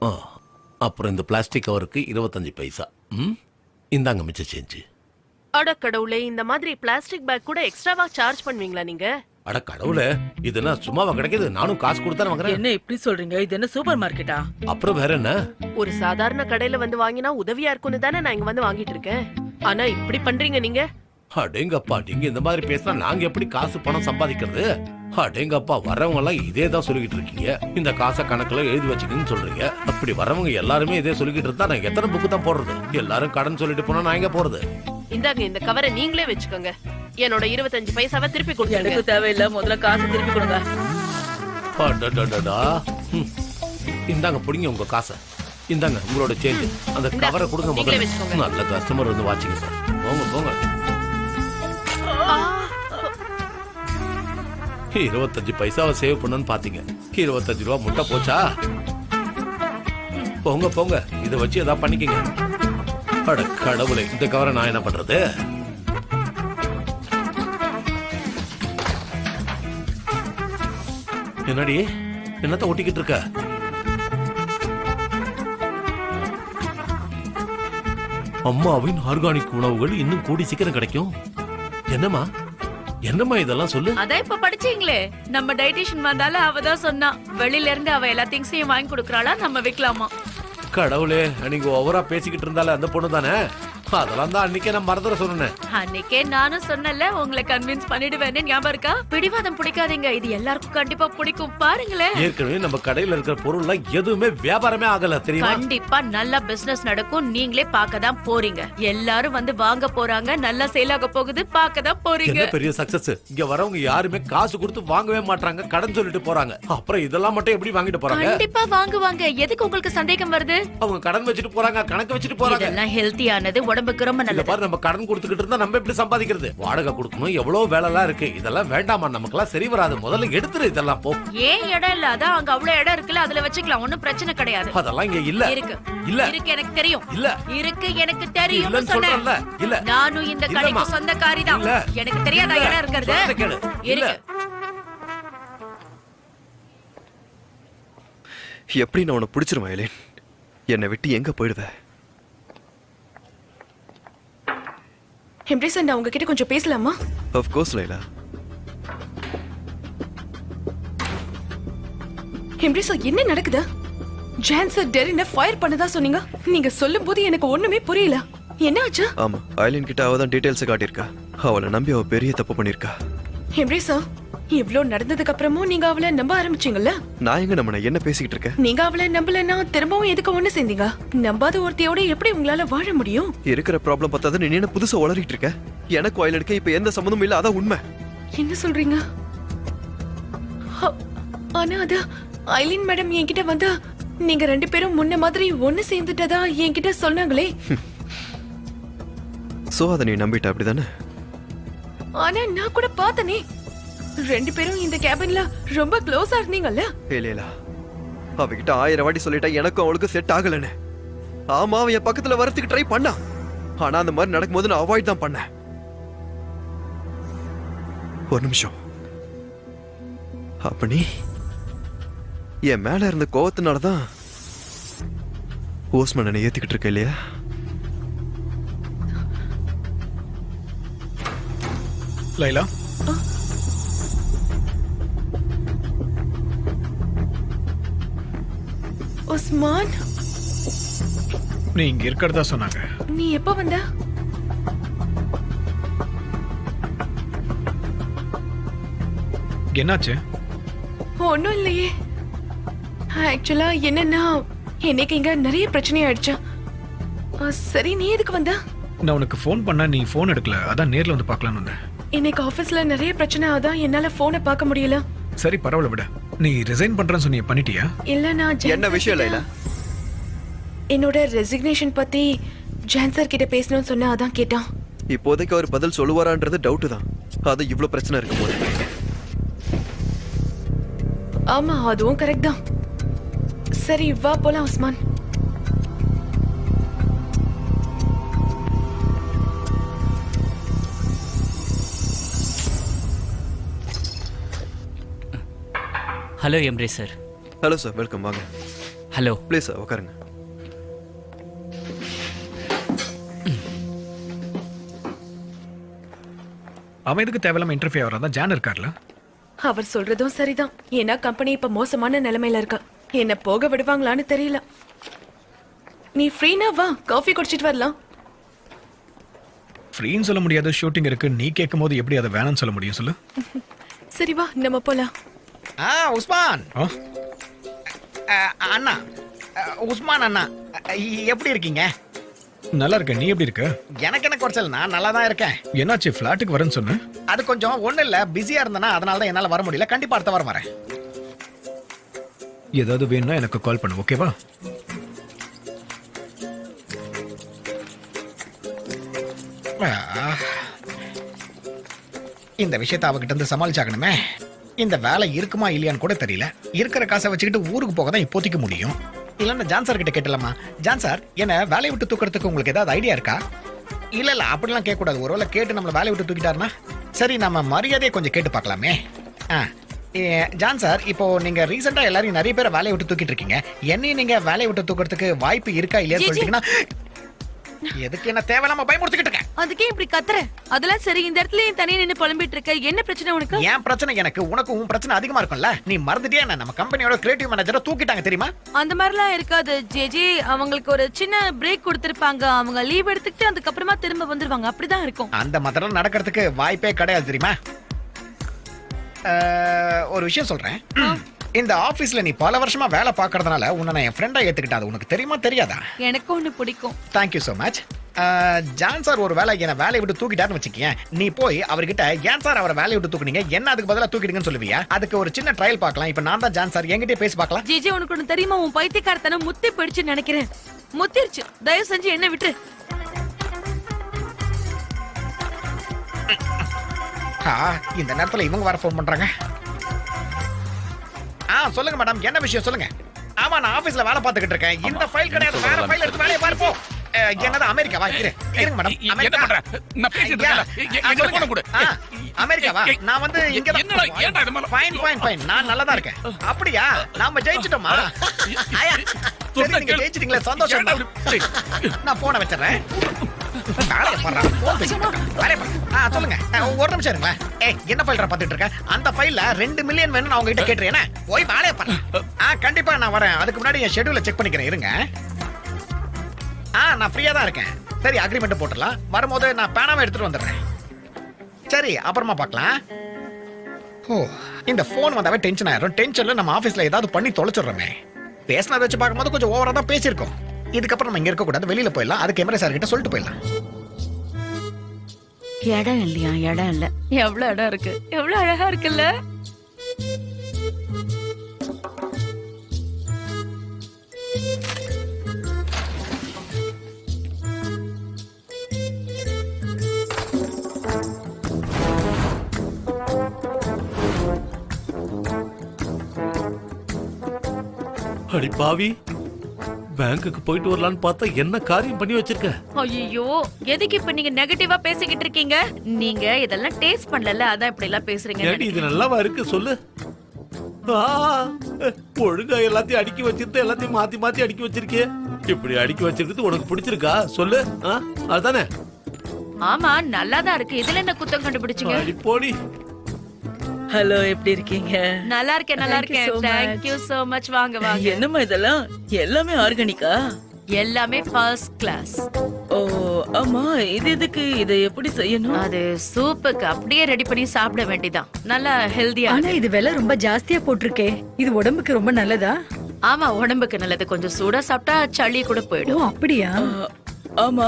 ஆ, அப்புறம் இந்த பிளாஸ்டிக் கவருக்கு 25 பைசா. ம், இந்தாங்க மிச்ச சேஞ்சு. அட கடவுளே, இந்த மாதிரி பிளாஸ்டிக் பேக் கூட எக்ஸ்ட்ராவா சார்ஜ் பண்ணுவீங்களா நீங்க? அட கடவுளே, இதுனா சும்மாவா கிடைக்குது? நானும் காசு கொடுத்தா வாங்குறேன். என்ன இப்படி சொல்றீங்க? இது என்ன சூப்பர் மார்க்கெட்டா? அப்புறம் வேற என்ன? ஒரு சாதாரண கடையில வந்து வாங்கினா உதவியா இருக்கும்னு தானே நான் இங்க வந்து வாங்கிட்டு இருக்கேன். ஆனா இப்படி பண்றீங்க நீங்க. அடேங்கப்பா, நீங்க இந்த மாதிரி பேசினா நாங்க எப்படி காசு பணம் சம்பாதிக்கிறது? அடேங்கப்பா, வரவங்க எல்லாம் இதே தான் சொல்லிக்கிட்டு இருக்கீங்க. இந்த காசை கணக்குல எழுதி வச்சுக்கன்னு சொல்றீங்க. அப்படி வரவங்க எல்லாருமே இதே சொல்லிக்கிட்டு இருந்தா நான் எத்தனை புக்கு தான் போடுறது? எல்லாரும் கடன் சொல்லிட்டு போனா நான் எங்க போறது? இந்தாங்க, இந்த கவரை நீங்களே வச்சுக்கோங்க. என்னோட 25 பைசாவை திருப்பி கொடுங்க. எனக்கு தேவையில்ல, முதல்ல காசு திருப்பி கொடுங்க. அடடடடா. ம். இந்தாங்க புடிங்க உங்க காசை. இந்தாங்க உங்களோட சேஞ்ச். அந்த கவரை கொடுங்க நீங்களே முதல்ல. வச்சுக்கோங்க. நல்ல கஸ்டமர் வந்து வாட்சிங்க. போங்க போங்க. 25 பைசாவை சேவ் பண்ணணும்னு பாத்தீங்க. 25 ரூபா முட்டை போச்சா? போங்க போங்க, இதை வச்சு ஏதாவது பண்ணிக்கங்க. அட கடவுளே, இந்த கவரை நான் என்ன பண்றது? என்னடி என்னத்த ஒட்டிக்கிட்டு இருக்க? அம்மாவின் ஆர்கானிக் உணவுகள் இன்னும் கூடி சீக்கிரம் கிடைக்கும். என்னம்மா என்னம்மா இதெல்லாம் சொல்லு. அதான் இப்ப படிச்சீங்களே, நம்ம டயட்டிஷியன் வந்தாலும் அவதான் சொன்னா, வெளியில இருந்து அவ எல்லா திங்ஸையும் வாங்கி கொடுக்கறாளா, நம்ம விக்கலாமா. கடவுளே, நீங்க ஓவரா பேசிக்கிட்டு இருந்தால அந்த பொண்ணு தானே? அதெல்லாம் தான் அன்னைக்கே நான் மறந்துட சொன்னேன். அன்னைக்கே நானும் சொன்னல, உங்களை கன்வின்ஸ் பண்ணிடுவேன்னு ஞாபகம் இருக்கா? பிடிவாதம் பிடிக்காதீங்க, இது எல்லாருக்கும் கண்டிப்பா பிடிக்கும். பாருங்களேன், ஏற்கனவே நம்ம கடையில இருக்கிற பொருள்லாம் எதுவுமே வியாபாரமே ஆகல தெரியுமா? கண்டிப்பா நல்ல பிசினஸ் நடக்கும். நீங்களே பார்க்க தான் போறீங்க. எல்லாரும் வந்து வாங்க போறாங்க, நல்லா சேல் ஆக போகுது, பார்க்க தான் போறீங்க. என்ன பெரிய சக்சஸ். இங்க வரவங்க யாருமே காசு கொடுத்து வாங்கவே மாட்டாங்க, கடன் சொல்லிட்டு போறாங்க. அப்புறம் இதெல்லாம் மட்டும் எப்படி வாங்கிட்டு போறாங்க? கண்டிப்பா வாங்குவாங்க. எதுக்கு உங்களுக்கு சந்தேகம் வருது? அவங்க கடன் வச்சுட்டு போறாங்க, கணக்கு வச்சுட்டு போறாங்க. இதெல்லாம் ஹெல்த்தியானது, உடம்புக்கு ரொம்ப இத நல்லது. பாரு, நம்ம கடன் கொடுத்துக்கிட்டு இருந்தா நம்ம எப்படி சம்பாதிக்கிறது? வாடகை கொடுக்கணும், எவ்வளவு வேலை எல்லாம் இருக்கு. இதெல்லாம் வேண்டாமா? நமக்கெல்லாம் சரி வராது. முதல்ல எடுத்துரு இதெல்லாம். போ. ஏன் இடம் இல்ல? அதான் அங்க அவ்வளவு இடம் இருக்குல்ல, அதுல வச்சுக்கலாம். ஒண்ணும் பிரச்சனை கிடையாது. அதெல்லாம் இங்க இல்ல. இருக்கு இல்ல இருக்கு, எனக்கு தெரியும். இல்ல இருக்கு, எனக்கு தெரியும் இல்லன்னு சொன்னேன். சொல்றேன்ல. இல்ல நானும் இந்த இல்லம்மா. கடைக்கு சொந்தக்காரி தான். இல்ல. எனக்கு தெரியாத இல்ல. இடம் இருக்கிறது சொல்றத கேளு. இல்ல. இருக்கு. எப்படி நான் உன்னை பிடிச்சிருவேன் எலேன்? என்னை விட்டு எங்க போயிடுவ? எம்ப்ரேஸ், நான் உங்ககிட்ட கொஞ்சம் பேசலாமா? Of course Laila. எம்ப்ரேஸ், என்ன நடக்குது? ஜான்சர் டெரினை ஃபயர் பண்ணதா சொன்னீங்க. நீங்க சொல்லும்போது எனக்கு ஒண்ணுமே புரியல. என்ன ஆச்சு? ஆமா, ஐலின் கிட்ட அவ தான் டீடைல்ஸ் காட்டியிருக்கா. அவளை நம்பி அவ பெரிய தப்பு பண்ணிருக்கா. எம்ப்ரேஸ், இவ்ளோ நடந்ததுக்கு அப்புறமும் நீங்க அவளை நம்ப ஆரம்பிச்சீங்கல்ல? நான் எங்க நம்பின? என்ன பேசிக்கிட்டு இருக்க? நீங்க அவளை நம்பலன்னா திரும்பவும் எதுக்கு ஒண்ணு சேர்ந்தீங்க? நம்பாத ஒருத்தையோட எப்படி உங்களால வாழ முடியும்? இருக்கிற ப்ராப்ளம் பார்த்தாத நீ என்ன புதுசா உளறிட்டு இருக்க? எனக்கு ஐலனுக்கு இப்ப எந்த சம்மந்தமும் இல்ல, அதான் உண்மை. என்ன சொல்றீங்க? ஆனா அது ஐலின் மேடம் என்கிட்ட வந்து நீங்க ரெண்டு பேரும் முன்ன மாதிரி ஒண்ணு சேர்ந்துட்டதா என்கிட்ட சொன்னாங்களே. சோ அதை நீ நம்பிட்ட, அப்படிதானே? ஆனா நான் கூட பார்த்தனே, ரெண்டு பேரும் இந்த கேபின்ல ரொம்ப க்ளோஸா இருந்தீங்கல்ல? இல்லையா, அவகிட்ட 1000 வாட்டி சொல்லிட்டா எனக்கும் அவளுக்கு செட் ஆகலன்னு. ஆமா, அவன் என் பக்கத்துல வரத்துக்கு ட்ரை பண்ணா. ஆனா அந்த மாதிரி நடக்கும்போது நான் அவாய்ட் தான் பண்ணேன். ஒரு நிமிஷம். அப்ப நீ என் மேல இருந்த கோவத்தினாலதான் ஓஸ்மன் என்னை ஏத்துக்கிட்டு இருக்க இல்லையா? லைலா, உஸ்மான், நீ இங்க இருக்கிறதா சொன்னாங்க. நீ எப்ப வந்த? என்னாச்சு? ஒண்ணும் இல்லையே. ஆக்சுவலா என்னன்னா, இன்னைக்கு இங்க நிறைய பிரச்சனை ஆயிடுச்சு. சரி, நீ எதுக்கு வந்த? நான் உனக்கு ஃபோன் பண்ணா நீ ஃபோன் எடுக்கல, அதான் நேர்ல வந்து பார்க்கலாம்னு வந்தேன். இன்னைக்கு ஆபீஸ்ல நிறைய பிரச்சனை, அதான் என்னால போனை பார்க்க முடியல. சரி பரவாயில்ல விட. நீ ரிசைன் பண்றேன்னு சொன்னியே, பண்ணிட்டியா? இல்ல, நான் என்ன விஷயம் லைலா? என்னோட ரெசிக்னேஷன் பத்தி ஜான்சர் கிட்ட பேசணும்னு சொன்னா, அதான் கேட்டான். இப்போதைக்கு அவர் பதில் சொல்லுவாரான்றது டவுட் தான். அது இவ்வளவு பிரச்சனை இருக்கும் போது. ஆமா, அதுவும் கரெக்ட் தான். சரி, வா போலாம் Usman. Hello Emre sir. Hello sir, welcome. வாங்க. ஹலோ. ப்ளீஸ் சார் உட்காருங்க. அவன் எதுக்கு தேவையில்லாம இன்டர்ஃபியூ ஆகிறதா ஜான் இருக்கார்ல. அவர் சொல்றதும் சரிதான். ஏன்னா கம்பெனி இப்ப மோசமான நிலைமையில இருக்கா. என்ன போக விடுவாங்களான்னு தெரியல. நீ ஃப்ரீனா வா, காஃபி குடிச்சிட்டு வரலாம். ஃப்ரீன்னு சொல்ல முடியாது, ஷூட்டிங் இருக்கு. நீ கேட்கும் போது எப்படி அதை வேணாம்னு சொல்ல முடியும் சொல்லு. சரி வா, நம்ம போலாம். உஸ்மான் ஆ? அண்ணா, உஸ்மான் அண்ணா, எப்படி இருக்கீங்க? நல்லா இருக்கேன். நீ எப்படி இருக்க? எனக்கு என்ன குறைச்சல், நான் நல்லா தான் இருக்கேன். என்னாச்சு, ஃபிளாட்டுக்கு வரேன்னு சொன்னேன். அது கொஞ்சம் ஒண்ணு இல்ல, பிஸியா இருந்தேனா, அதனால தான் என்னால வர முடியல. கண்டிப்பா அடுத்த வாரம் வரேன். ஏதாவது வேணும்னா எனக்கு கால் பண்ணு, ஓகேவா? இந்த விஷயத்தை அவகிட்ட இருந்து சமாளிச்சாகணுமே. இந்த வேலை இருக்குமா இல்லையான்னு கூட தெரியல. இருக்கிற காசை வச்சுக்கிட்டு ஊருக்கு போக தான் இப்போதைக்கு முடியும். இல்லைன்னா ஜான் சார் கிட்ட கேட்டலாமா? ஜான் சார், என்ன வேலையை விட்டு தூக்கிறதுக்கு உங்களுக்கு ஏதாவது ஐடியா இருக்கா? இல்ல அப்படிலாம் கேட்கக்கூடாது. ஒருவேளை கேட்டு நம்மளை வேலையை விட்டு தூக்கிட்டாருன்னா சரி, நம்ம மரியாதையை கொஞ்சம் கேட்டு பார்க்கலாமே. ஜான் சார், இப்போ நீங்க ரீசெண்டா எல்லாரையும் நிறைய பேரை வேலையை விட்டு தூக்கிட்டு இருக்கீங்க. என்னையும் நீங்க வேலையை விட்டு தூக்கிறதுக்கு வாய்ப்பு இருக்கா இல்லையா சொல்லிட்டீங்கன்னா. எதுக்கு என்ன தேவையில்லாம பயமுறுத்திக்கிட்டு இருக்கேன்? அதுக்கே இப்படி கத்துற? அதெல்லாம் சரி, இந்த இடத்துல ஏன் தனியா நின்னு புலம்பிட்டு இருக்க? என்ன பிரச்சனை உனக்கு? ஏன் பிரச்சனை எனக்கு, உனக்கு உன் பிரச்சனை அதிகமா இருக்கும்ல. நீ மறந்துட்டே என்ன, நம்ம கம்பெனியோட கிரியேட்டிவ் மேனேஜரை தூக்கிட்டாங்க தெரியுமா? அந்த மாதிரிலாம் இருக்காது ஜேஜி. அவங்களுக்கு ஒரு சின்ன பிரேக் கொடுத்திருப்பாங்க. அவங்க லீவ் எடுத்துக்கிட்டு அதுக்கப்புறமா திரும்ப வந்துருவாங்க. அப்படிதான் இருக்கும். அந்த மாதிரிலாம் நடக்கிறதுக்கு வாய்ப்பே கிடையாது தெரியுமா? ஒரு விஷயம் சொல்றேன். இந்த ஆபீஸ்ல நீ பல வருஷமா வேலை பார்க்கறதுனால உன்னை நான் என் ஃப்ரெண்டா ஏத்துக்கிட்டா. உனக்கு தெரியுமா தெரியாதா? எனக்கு ஒண்ணு பிடிக்கும். Thank you so much. John sir ஒரு வேலை என்ன வேலையை விட்டு தூக்கிட்டாருன்னு வச்சுக்கேன். நீ போய் அவர்கிட்ட ஏன் சார் அவரை வேலையை விட்டு தூக்குனீங்க, என்ன அதுக்கு பதிலா தூக்கிடுங்கன்னு சொல்லுவியா? அதுக்கு ஒரு சின்ன ட்ரையல் பார்க்கலாம். இப்ப நான் தான் ஜான் சார், என்கிட்ட பேசி பார்க்கலாம். ஜிஜி, உனக்கு ஒண்ணு தெரியுமா? உன் பைத்தியக்காரத்தனம் முத்தி போயிடுச்சு நினைக்கிறேன். முத்திருச்சு. தயவு செஞ்சு என்ன விட்டு. இந்த நேரத்துல இவங்க வர ஃபோன் பண்றாங்க. சொல்லுங்க மேடம், என்ன விஷயம் சொல்லுங்க. ஆமா, நான் ஆபீஸ்ல வேலை பார்த்துக்கிட்டு இருக்கேன். இந்த ஃபைல் கிடையாது, வேற ஃபைல் எடுத்து வேலையை பாரு போ. என்னது அமெரிக்காவா? இருங்க மேடம், அமெரிக்கா. நான் பேசிட்டு இருக்கேன். அமெரிக்காவா? நான் வந்து இங்க தான். ஃபைன் ஃபைன் ஃபைன், நான் நல்லா தான் இருக்கேன். அப்படியா? நாம ஜெயிச்சிட்டோமா? சரி, நீங்க ஜெயிச்சிட்டீங்களே, சந்தோஷம். நான் போனை வச்சிடுறேன். சொல்லுங்க, ஒரு நிமிஷம் இருங்க. என்ன ஃபைல் பார்த்துட்டு இருக்க? அந்த ஃபைல்ல 2 மில்லியன் வேணும் அவங்க கிட்ட கேட்டுறேன். போய் வேலையை பாரு. கண்டிப்பா நான் வரேன். அதுக்கு முன்னாடி என் ஷெட்யூலை செக் பண்ணிக்கிறேன். இருங்க. நான் ஃப்ரீயா தான் இருக்கேன். சரி, அக்ரிமெண்ட் போட்டுடலாம். வரும்போது நான் பேனாவை எடுத்துட்டு வந்துடுறேன். சரி, அப்புறமா பார்க்கலாம். இந்த போன் வந்தாவே டென்ஷன் ஆயிரும். டென்ஷன்ல நம்ம ஆபீஸ்ல ஏதாவது பண்ணி தொலைச்சிடுறோமே. பேசினதை வச்சு பார்க்கும்போது கொஞ்சம் ஓவரா தான் பேசியிருக்கோம். இதுக்கப்புறம் நம்ம இங்க இருக்க கூடாது, வெளியில போயிடலாம். அதுக்கு எம்எல்ஏ சார் கிட்ட சொல்லிட்டு போயிடலாம். இடம் இல்லையா? இடம் இல்ல. எவ்வளவு இடம் இருக்கு, எவ்வளவு அழகா இருக்குல்ல. அடி பாவி, பேங்க்குக்கு போயிட்டு வரலான்னு பார்த்தா என்ன காரியம் பண்ணி வச்சிருக்க? ஐயோ, எதுக்கு இப்ப நீங்க நெகட்டிவா பேசிக்கிட்டு இருக்கீங்க? நீங்க இதெல்லாம் டேஸ்ட் பண்ணல, அதான் இப்படி எல்லாம் பேசுறீங்க. ஏடி இது நல்லாவா இருக்கு சொல்லு. ஒழுங்கா எல்லாத்தையும் அடுக்கி வச்சிருந்த, எல்லாத்தையும் மாத்தி மாத்தி அடுக்கி வச்சிருக்கே. இப்படி அடுக்கி வச்சிருக்கிறது உனக்கு பிடிச்சிருக்கா சொல்லு. அதுதானே? ஆமா, நல்லாதான் இருக்கு. இதுல என்ன குத்தம் கண்டுபிடிச்சீங்க? அடி போடி. ஹலோ, எப்படி இருக்கீங்க? நல்லா இருக்கேன், நல்லா இருக்கேன். Thank you so much. வாங்க வாங்க. என்னம்மா இதெல்லாம்? எல்லாமே ஆர்கானிக்கா? எல்லாமே ஃபர்ஸ்ட் கிளாஸ். ஓ ஆமா, இது எதுக்கு? இதை எப்படி செய்யணும்? அது சூப்புக்கு அப்படியே ரெடி பண்ணி சாப்பிட வேண்டியதான். நல்லா ஹெல்தியா. ஆனா இது விலை ரொம்ப ஜாஸ்தியா போட்டிருக்கே. இது உடம்புக்கு ரொம்ப நல்லதா? ஆமா, உடம்புக்கு நல்லது. கொஞ்சம் சூடா சாப்பிட்டா சளி கூட ஓ போயிடும். அப்படியா? ஆமா,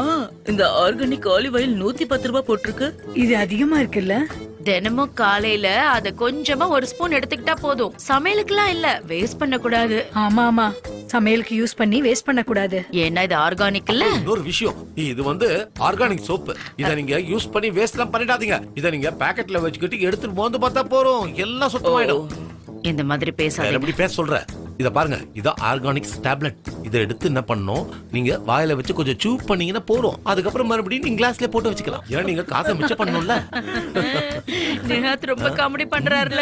இந்த ஆர்கானிக் ஆலிவ் ஆயில் 110 ரூபாய் போட்டிருக்கு. இது அதிகமா இருக்குல்ல? தினமும் காலையில அத கொஞ்சமா ஒரு ஸ்பூன் எடுத்துக்கிட்டா போதும். சமையலுக்குலாம் இல்ல, வேஸ்ட் பண்ண கூடாது. ஆமா ஆமா, சமையலுக்கு யூஸ் பண்ணி வேஸ்ட் பண்ண கூடாது. ஏன்னா இது ஆர்கானிக் இல்ல. இன்னொரு விஷயம், இது வந்து ஆர்கானிக் சோப்பு. இத நீங்க யூஸ் பண்ணி வேஸ்ட் எல்லாம் பண்ணிடாதீங்க. இத நீங்க பாக்கெட்ல வச்சுக்கிட்டு எடுத்துட்டு போந்து பார்த்தா போறோம், எல்லாம் சுத்தமாயிடும். இந்த மாதிரி பேசாதீங்க. எப்படி பேச சொல்ற? இத பாருங்க, இது ஆர்கானிக்ஸ் டேப்லெட். இத எடுத்து என்ன பண்ணணும், நீங்க வாயில வச்சு கொஞ்சம் சூ பண்ணீங்கன்னா போறோம். அதுக்கப்புறம் மறுபடியும் நீங்க கிளாஸ்ல போட்டு வச்சுக்கலாம். ஏன்னா நீங்க காசை மிச்சம் பண்ணணும்ல. நேஹாத் ரொம்ப காமெடி பண்றாருல.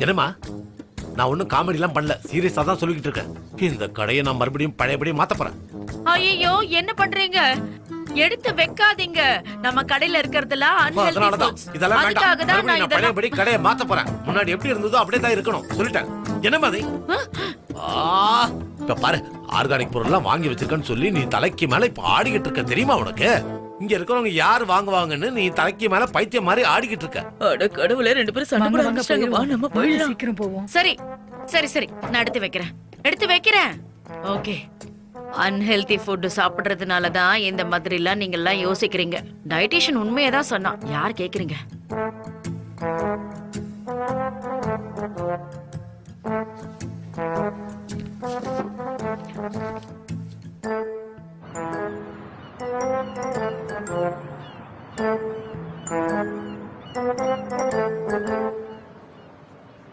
என்னம்மா நான் ஒன்னும் காமெடி எல்லாம் பண்ணல, சீரியஸா தான் சொல்லிக்கிட்டு இருக்கேன். இந்த கடையை நான் மறுபடியும் பழையபடி மாத்த போறேன். ஐயோ என்ன பண்றீங்க? எடுத்து வைக்காதீங்க. நம்ம கடையில இருக்கிறதெல்லாம் unhealthy அதனாலதான் foods. இதெல்லாம் அதுக்காக வேண்டாம். தான் நான் மறுபடியும் நான் இதெல்லாம் பழையபடி கடையை மாத்த போறேன். முன்னாடி எப்படி இருந்ததோ அப்படியே தான் இருக்கணும் சொல்லிட்டேன். என்னம்மா அது? இப்ப பாரு, ஆர்கானிக் பொருள் எல்லாம் வாங்கி வச்சிருக்கேன்னு சொல்லி நீ தலைக்கு மேல இப்ப ஆடிக்கிட்டு இருக்க, தெரியுமா உனக்கு? இங்க இருக்கிறவங்க யாரு வாங்குவாங்கன்னு நீ தலைக்கு மேல பைத்தியம் மாதிரி ஆடிக்கிட்டு இருக்க. அட கடவுளே, 2 பேரும் சண்டை போட ஆரம்பிச்சிட்டாங்க. வா நம்ம போயிடலாம். சீக்கிரம் போவோம். சரி சரி சரி, நான் எடுத்து வைக்கிறேன். ஓகே, அன்ஹெல்தி ஃபுட் சாப்பிடுறதுனால தான் இந்த மாதிரி எல்லாம் நீங்க எல்லாம் யோசிக்கிறீங்க. டயட்டிஷியன் உண்மையை தான் சொன்னா, யார் கேக்குறீங்க?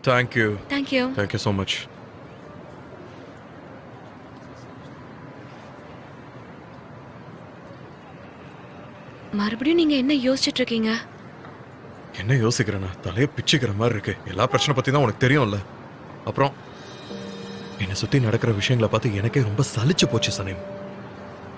Thank you thank you. Thank you so much. மறுபடியும் நீங்க என்ன யோசிச்சுட்டு இருக்கீங்க? என்ன யோசிக்கிறேன்னா, தலையை பிச்சுக்கிற மாதிரி இருக்கு. எல்லா பிரச்சனை பத்தி தான் உனக்கு தெரியும்ல. அப்புறம் என்னை சுத்தி நடக்கிற விஷயங்களை பார்த்து எனக்கே ரொம்ப சலிச்சு போச்சு சனேம்.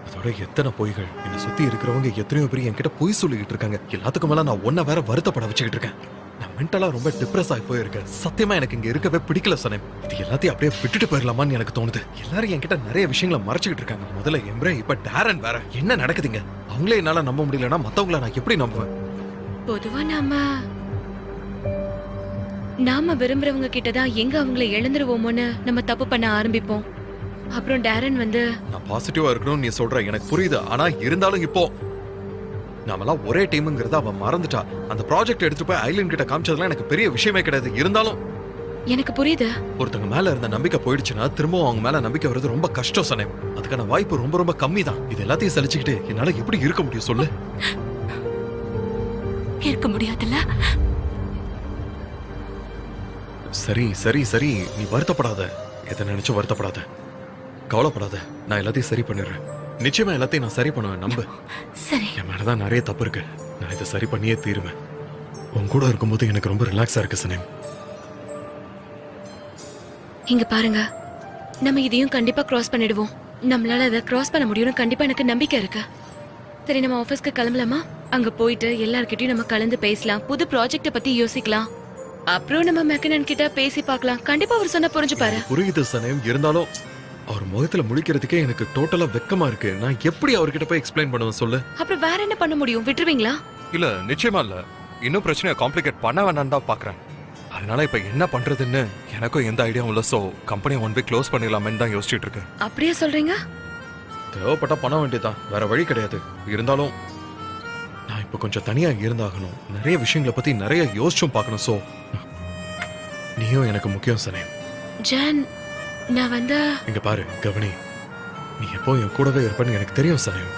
அதோட எத்தனை பொய்கள், என்னை சுத்தி இருக்கிறவங்க எத்தனையோ பேர் என்கிட்ட பொய் சொல்லிக்கிட்டு இருக்காங்க. எல்லாத்துக்கும் மேல நான் ஒன்ன வேற வருத்தப்பட வச்சுக்கிட்டு இருக்கேன். நான் மென்டலா ரொம்ப டிப்ரெஸ் ஆகி போயிருக்கேன். சத்தியமா எனக்கு இங்க இருக்கவே பிடிக்கல சனேம். இது எல்லாத்தையும் அப்படியே விட்டுட்டு போயிடலாமான்னு எனக்கு தோணுது. எல்லாரும் என்கிட்ட நிறைய விஷயங்களை மறைச்சுக்கிட்டு இருக்காங்க. முதல்ல எம்ரே, இப்ப டேரன் வேற. என்ன நடக்குதுங்க? அவங்களே என்னால நம்ப முடியலன்னா மத்தவங்கள நான் எப்படி நம்புவேன்? பொதுவா நாம விரும்புறவங்க கிட்டதான் எங்க அவங்கள இழந்துருவோமோன்னு நம்ம தப்பு பண்ண ஆரம்பிப்போம். அப்புறம் டேரன் வந்து நான் பாசிட்டிவா இருக்கணும்னு நீ சொல்ற, எனக்கு புரியுது. ஆனா இருந்தாலும் இப்போ நாமெல்லாம் ஒரே டீம்ங்கிறத அவன் மறந்துட்டா. அந்த ப்ராஜெக்ட் எடுத்துட்டு போய் ஐலண்ட் கிட்ட காமிச்சதெல்லாம் எனக்கு பெரிய விஷயமே கிடையாது. இருந்தாலும் எனக்கு புரியுது. ஒருத்தங்க மேல இருந்த நம்பிக்கை போயிடுச்சுன்னா திரும்பவும் அவங்க மேல நம்பிக்கை வர்றது ரொம்ப கஷ்டம் சனேம். அதுக்கான வாய்ப்பு ரொம்ப ரொம்ப கம்மி தான். இது எல்லாத்தையும் சலிச்சுக்கிட்டு என்னால எப்படி இருக்க முடியும் சொல்லு? இருக்க முடியாதுல்ல. சரி சரி சரி, நீ வருத்தப்படாத. எதை நினைச்சு வருத்தப்படாத, கவலைப்படாத. நான் எல்லாத்தையும் சரி பண்ணிடுறேன். நிச்சயமா எல்லாத்தையும் நான் சரி பண்ணுவேன், நம்பு. சரி. என் மேலதான் நிறைய தப்பு இருக்கு. நான் இதை சரி பண்ணியே தீருவேன். உன் கூட இருக்கும்போது எனக்கு ரொம்ப ரிலாக்ஸா இருக்கு சனேம். இங்க பாருங்க, நம்ம இதையும் கண்டிப்பா கிராஸ் பண்ணிடுவோம். நம்மளால அதை கிராஸ் பண்ண முடியும்னு கண்டிப்பா எனக்கு நம்பிக்கை இருக்கு. சரி, நம்ம ஆபீஸ்க்கு கிளம்பலாமா? அங்க போயிட்டு எல்லார்கிட்டயும் நம்ம கலந்து பேசலாம். புது ப்ராஜெக்ட பத்தி யோசிக்கலாம். அப்புறம் நம்ம மெக்கனன் கிட்ட பேசி பார்க்கலாம். கண்டிப்பா அவர் சொன்ன புரிஞ்சுப்பாரு. புரியுது சனேம். இருந்தாலும் அவர் முகத்துல முழிக்கிறதுக்கே எனக்கு டோட்டலா வெக்கமா இருக்கு. நான் எப்படி அவர்கிட்ட போய் எக்ஸ்பிளைன் பண்ணுவேன் சொல்லு? அப்புறம் வேற என்ன பண்ண முடியும்? விட்டுருவீங்களா? இல்ல, நிச்சயமா இல்ல. இன்னும் பிரச்சனையை காம்ப்ளிகேட் பண்ண வேணாம் தான் பாக்குறேன். அதனால இப்ப என்ன பண்றதுன்னு எனக்கும் எந்த ஐடியாவும் இல்ல. சோ கம்பெனியை 1 வீக் க்ளோஸ் பண்ணிடலாமேன்னு தான் யோசிச்சுட்டு இருக்கேன். அப்படியே சொல்றீங்க? தேவைப்பட்டா பண்ண வேண்டியதான், வேற வழி கிடையாது. இருந்தாலும் நான் இப்ப கொஞ்சம் தனியா இருந்தாகணும். நிறைய விஷயங்களை பத்தி நிறைய யோசிச்சும் பார்க்கணும். சோ நீயும் எனக்கு முக்கியம் சனேம். ஜான், நான் வந்து இங்க பாரு, கவனி. நீ எப்போ என் கூடவே இருப்பேன்னு எனக்கு தெரியும் சனேம்.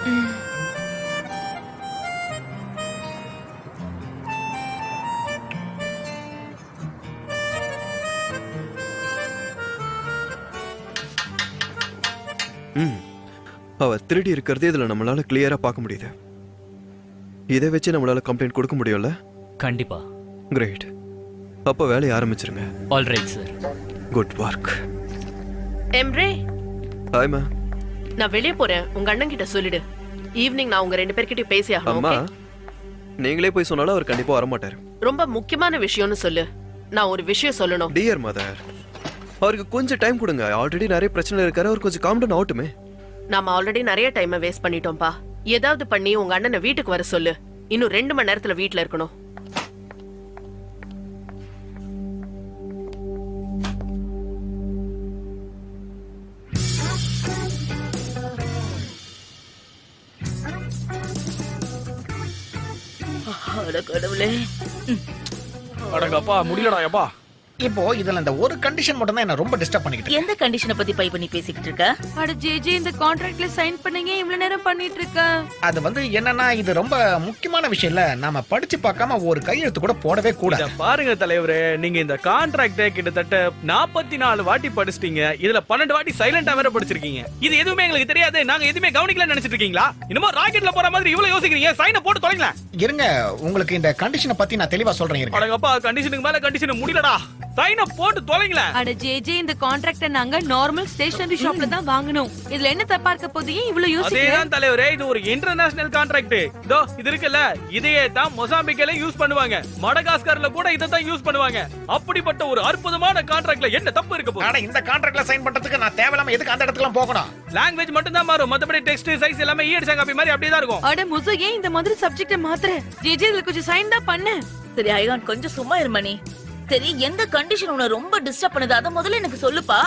அவ திருடி இருக்கிறது இதுல நம்மளால கிளியரா பார்க்க முடியுது. இதை வச்சு நம்மளால கம்ப்ளைண்ட் கொடுக்க முடியும்ல? கண்டிப்பா. கிரேட். அப்ப வேலையை ஆரம்பிச்சிருங்க. Alright sir. Good work. Emre, hi மா. நான் வெளியே போறேன். உங்க அண்ணன் கிட்ட சொல்லிடு. ஈவினிங் நான் உங்க 2 பேர்கிட்டயும் பேசி ஆகணும். அம்மா, okay? நீங்களே போய் சொன்னாலும் அவர் கண்டிப்பா வர மாட்டாரு. ரொம்ப முக்கியமான விஷயம்னு சொல்லு. நான் ஒரு விஷயம் சொல்லணும். டியர் மதர், அவருக்கு கொஞ்சம் டைம் கொடுங்க. ஆல்ரெடி நிறைய பிரச்சனை இருக்காரு. அவர் கொஞ்சம் காம் டவுன் ஆகட்டுமே. நாம ஆல்ரெடி நிறைய டைமை வேஸ்ட் பண்ணிட்டோம்பா. ஏதாவது பண்ணி உங்க அண்ணனை வீட்டுக்கு வர சொல்லு. இன்னும் 2 மணி நேரத்துல வீட்டுல இருக்கணும். அட கடவுளே. அடங்கப்பா முடியலடா எப்பா. இப்போ இதுல இந்த ஒரு கண்டிஷன் மட்டும் தான் என்ன ரொம்ப டிஸ்டர்ப் பண்ணிக்கிட்டு இருக்கு. எந்த கண்டிஷனை பத்தி பை பண்ணி பேசிக்கிட்டு இருக்க? அட ஜேஜே, இந்த கான்ட்ராக்ட்ல சைன் பண்ணீங்க, இவ்வளவு நேரம் பண்ணிட்டு இருக்க. அது வந்து என்னன்னா, இது ரொம்ப முக்கியமான விஷயம் இல்ல. நாம படிச்சு பார்க்காம ஒரு கையெழுத்து கூட போடவே கூடாது. பாருங்க தலைவரே, நீங்க இந்த கான்ட்ராக்ட கிட்டத்தட்ட 44 வாட்டி படிச்சிட்டீங்க. இதுல 12 வாட்டி சைலண்டா வேற படிச்சிருக்கீங்க. இது எதுவுமே எங்களுக்கு தெரியாது, நாங்க எதுவுமே கவனிக்கல நினைச்சிட்டு இருக்கீங்களா? இன்னும் ராக்கெட்ல போற மாதிரி இவ்வளவு யோசிக்கிறீங்க. சைனை போட்டு தொலைங்களேன். இருங்க, உங்களுக்கு இந்த கண்டிஷனை பத்தி நான் தெளிவா சொல்றேன். இருங்க. அடங்கப்பா, கண்டிஷனுக்கு மேல கண்டிஷன் முடியலடா. சைனை போட்டு தொலைங்களேன். அட ஜே இந்த கான்ட்ராக்ட நாங்க நார்மல் ஸ்டேஷனரி ஷாப்ல தான் வாங்கணும். இதுல என்ன தப்பா இருக்க போது ஏன் இவ்வளவு யோசிக்கிறீங்க? அதேதான் தலைவரே, இது ஒரு இன்டர்நேஷனல் கான்ட்ராக்ட். இதோ இது இருக்குல்ல, இதையே தான் மொசாம்பிக்ல யூஸ் பண்ணுவாங்க, மடகாஸ்கர்ல கூட இதை தான் யூஸ் பண்ணுவாங்க. அப்படிப்பட்ட ஒரு அற்புதமான கான்ட்ராக்ட்ல என்ன தப்பு இருக்க போகுது? ஆனா இந்த கான்ட்ராக்ட்ல சைன் பண்றதுக்கு நான் தேவையில்லாம எதுக்கு அந்த இடத்துக்குலாம் போகணும்? லாங்குவேஜ் மட்டும் தான் மாறும், மத்தபடி டெக்ஸ்ட் சைஸ் எல்லாமே ஈடுச்சா காப்பி மாதிரி அப்படியே தான் இருக்கும். அட முசு ஏன் இந்த மாதிரி சப்ஜெக்ட மாத்துற? ஜே இதுல கொஞ்சம் சைன் தான் பண்ணு. சரி ஐகான் கொஞ்சம் சும்மா இருமணி. சரி எந்த கண்டிஷன் உன்னை ரொம்ப டிஸ்டர்ப் பண்ணுது அத முதல்ல எனக்கு சொல்லுப்பா.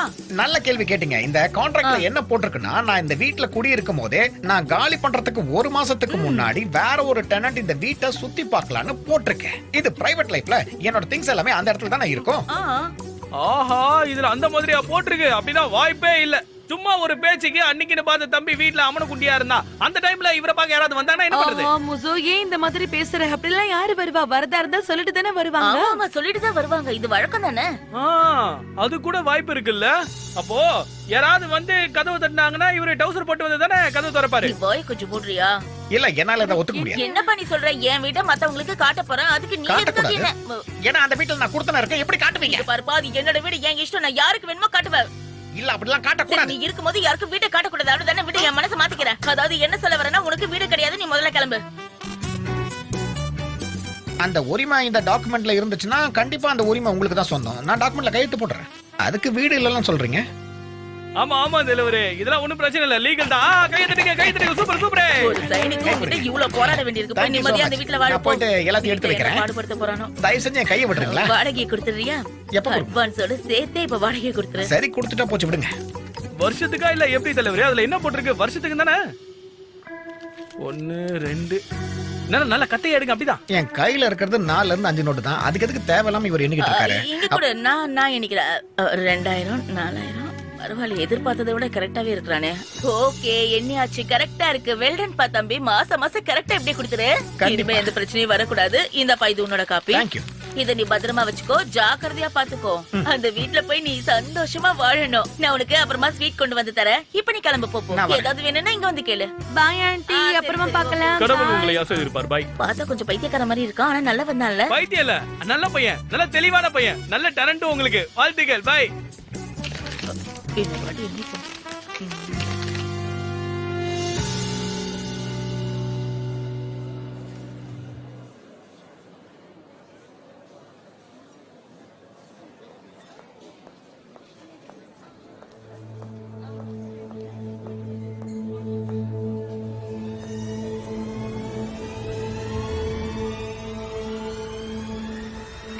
நல்ல கேள்வி கேட்டீங்க. இந்த கான்ட்ராக்ட்ல என்ன போட்டிருக்குன்னா, நான் இந்த வீட்ல குடியிருக்கும் போதே நான் காலி பண்றதுக்கு 1 மாசத்துக்கு முன்னாடி வேற ஒரு டெனன்ட் இந்த வீட்டை சுத்தி பார்க்கலான்னு போட்டிருக்கேன். இது பிரைவேட் லைஃப்ல என்னோட திங்ஸ் எல்லாமே அந்த இடத்துல தானே இருக்கும். ஆஹா, இதுல அந்த மாதிரியா போட்டிருக்கு? அப்படின்னா வாய்ப்பே இல்ல. சும்மா ஒரு பேச்சுக்கு அன்னைக்குன்னு பார்த்த தம்பி வீட்ல அமன குண்டியா இருந்தா, அந்த டைம்ல இவரை பார்க்க யாராவது வந்தாங்கன்னா என்ன பண்றது? முசு ஏன் இந்த மாதிரி பேசுற? அப்படிலாம் யாரு வருவா? வரதா இருந்தா சொல்லிட்டு தானே வருவாங்க. ஆமா சொல்லிட்டு தான் வருவாங்க, இது வழக்கம் தானே. அது கூட வாய்ப்பு இருக்குல்ல. அப்போ யாராவது வந்து கதவு தட்டினாங்கன்னா இவரு டவுசர் போட்டு வந்து தானே கதவு திறப்பாரு. நீ போய் கொஞ்சம் போடுறியா? இல்ல என்னால அதை ஒத்துக்க முடியாது. என்னப்பா நீ சொல்ற? என் வீட்டை மத்தவங்களுக்கு காட்ட போறேன், அதுக்கு நீ எதுக்கு என்ன? ஏன்னா அந்த வீட்டுல நான் கொடுத்தன இருக்கேன், எப்படி காட்டுவீங்க? இங்க பாருப்பா, அது என்னோட வீடு, என் இஷ்டம், நான் யாருக்கு வேணுமோ காட்டுவேன். இல்ல அப்படிலாம் காட்ட சரி, கூடாது. நீ இருக்கும்போது யாருக்கும் வீட்டை காட்டக்கூடாது, அவ்வளவுதானே? வீட்டை என் மனசை மாத்திக்கிறேன். அதாவது என்ன சொல்ல வரேன்னா, உனக்கு வீடு கிடையாது, நீ முதல்ல கிளம்பு. அந்த உரிமை இந்த டாக்குமெண்ட்ல இருந்துச்சுன்னா கண்டிப்பா அந்த உரிமை உங்களுக்கு தான் சொந்தம். நான் டாக்குமெண்ட்ல கையெழுத்து போடுறேன். அதுக்கு வீடு இல்லன்னு சொல்றீங்க? ஆமா ஆமா தலைவரே, இதெல்லாம் ஒண்ணும் பிரச்சனை இல்ல, லீகல் தான். கை தட்டுங்க, சூப்பர் சூப்பர். ஒரு சைனிக்கு உன்கிட்ட இவ்வளவு போராட வேண்டியிருக்கு. போய் Thank you so நிம்மதியா much. அந்த வீட்ல வாழ நான் போயிட்டு எல்லாத்தையும் எடுத்து வைக்கிறேன். பாடுபடுத்த போறானோ. தயவு செஞ்சு என் கையை விட்டுருங்களா? வாடகை கொடுத்துறியா? எப்ப கொடுப்ப? அட்வான்ஸோட சேர்த்தே இப்ப வாடகை கொடுத்துரு. சரி கொடுத்துட்டா போச்சு, விடுங்க. வருஷத்துக்கா இல்ல எப்படி தலைவரே? அதுல என்ன போட்டிருக்கு? வருஷத்துக்கு தானே? 1 2 நல்ல கத்தையை எடுங்க. அப்படிதான். என் கையில இருக்கிறது 4ல இருந்து 5 நோட்டு தான். அதுக்கு எதுக்கு தேவையில்லாம இவர் எண்ணிக்கிட்டு இருக்காரு? இங்க கூட நான் எண்ணிக்கிறேன். 2000 4000 பரவாயில்ல, எதிர்பார்த்ததை விட கரெக்டாவே இருக்கிறானே. ஓகே, எண்ணியாச்சு, கரெக்டா இருக்கு. வெல்டன் பா தம்பி, மாசம் கரெக்டா எப்படி கொடுத்துரு. இனிமே எந்த பிரச்சனையும் வரக்கூடாது. இந்தப்பா இது உன்னோட காப்பி. Thank you. இத நீ பத்திரமா வச்சுக்கோ, ஜாக்கிரதையா பாத்துக்கோ. அந்த வீட்ல போய் நீ சந்தோஷமா வாழணும். நான் உனக்கு அப்புறமா ஸ்வீட் கொண்டு வந்து தரேன். இப்ப நீ கிளம்பு போ. நான் வரேன். ஏதாவது வேணும்னா இங்க வந்து கேளு. பாய் ஆண்டி, சரி, அப்புறமா சரி, பார்க்கலாம். கடவுள் உங்களை ஆசீர்வதிப்பார். பாய். பார்த்தா கொஞ்சம் பைத்தியக்கார மாதிரி இருக்கான், ஆனா நல்ல வந்தான்ல. பைத்தியம் இல்ல, நல்ல பையன், நல்ல தெளிவான பையன், நல்ல டேலண்ட் உங்களுக்கு. வாழ்த்துக்கள். பாய். இந்த வாட்டி எண்ணிக்கோ.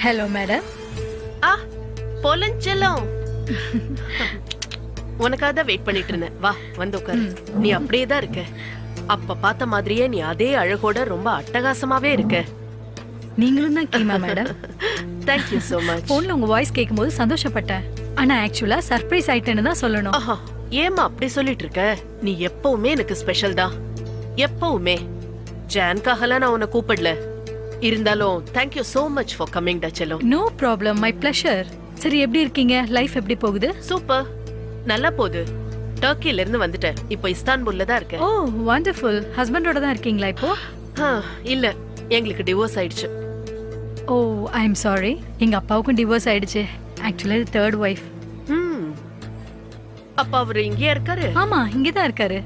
Hello madam. பொலஞ்செல்லாம் உனக்காக தான் வெயிட் பண்ணிட்டு இருந்தேன். வா வந்து உட்காரு. நீ அப்படியே தான் இருக்க. அப்ப பார்த்த மாதிரியே நீ அதே அழகோட ரொம்ப அட்டகாசமாவே இருக்க. நீங்களும் தான் keema madam. Thank you so much. போன்ல உங்க வாய்ஸ் கேட்கும்போது சந்தோஷப்பட்டேன். ஆனா ஆக்சுவலா சர்ப்ரைஸ் ஆயிட்டேன்னு தான் சொல்லணும். ஆஹா, ஏமா அப்படி சொல்லிட்டு இருக்க? நீ எப்பவுமே எனக்கு ஸ்பெஷல் தான், எப்பவுமே. ஜான்காகலாம் நான் உன்னை கூப்பிடல. இருந்தாலும் thank you so much for coming டா செல்லம். No problem, my pleasure. சரி, எப்படி இருக்கீங்க? லைஃப் எப்படி போகுது? சூப்பர், நல்லா போகுது. டர்க்கில இருந்து வந்துட்டேன். இப்போ இஸ்தான்புல்ல தான் இருக்கேன். ஓ வண்டர்ஃபுல். ஹஸ்பண்டோட தான் இருக்கீங்களா இப்போ? இல்ல, எங்களுக்கு டிவோர்ஸ் ஆயிடுச்சு. ஓ ஐ எம் சாரி. எங்க அப்பாவுக்கும் டிவோர்ஸ் ஆயிடுச்சு. ஆக்சுவலா இது 3rd வைஃப். அப்ப அவரு இங்கேயா இருக்காரு? ஆமா, இங்கே தான் இருக்காரு.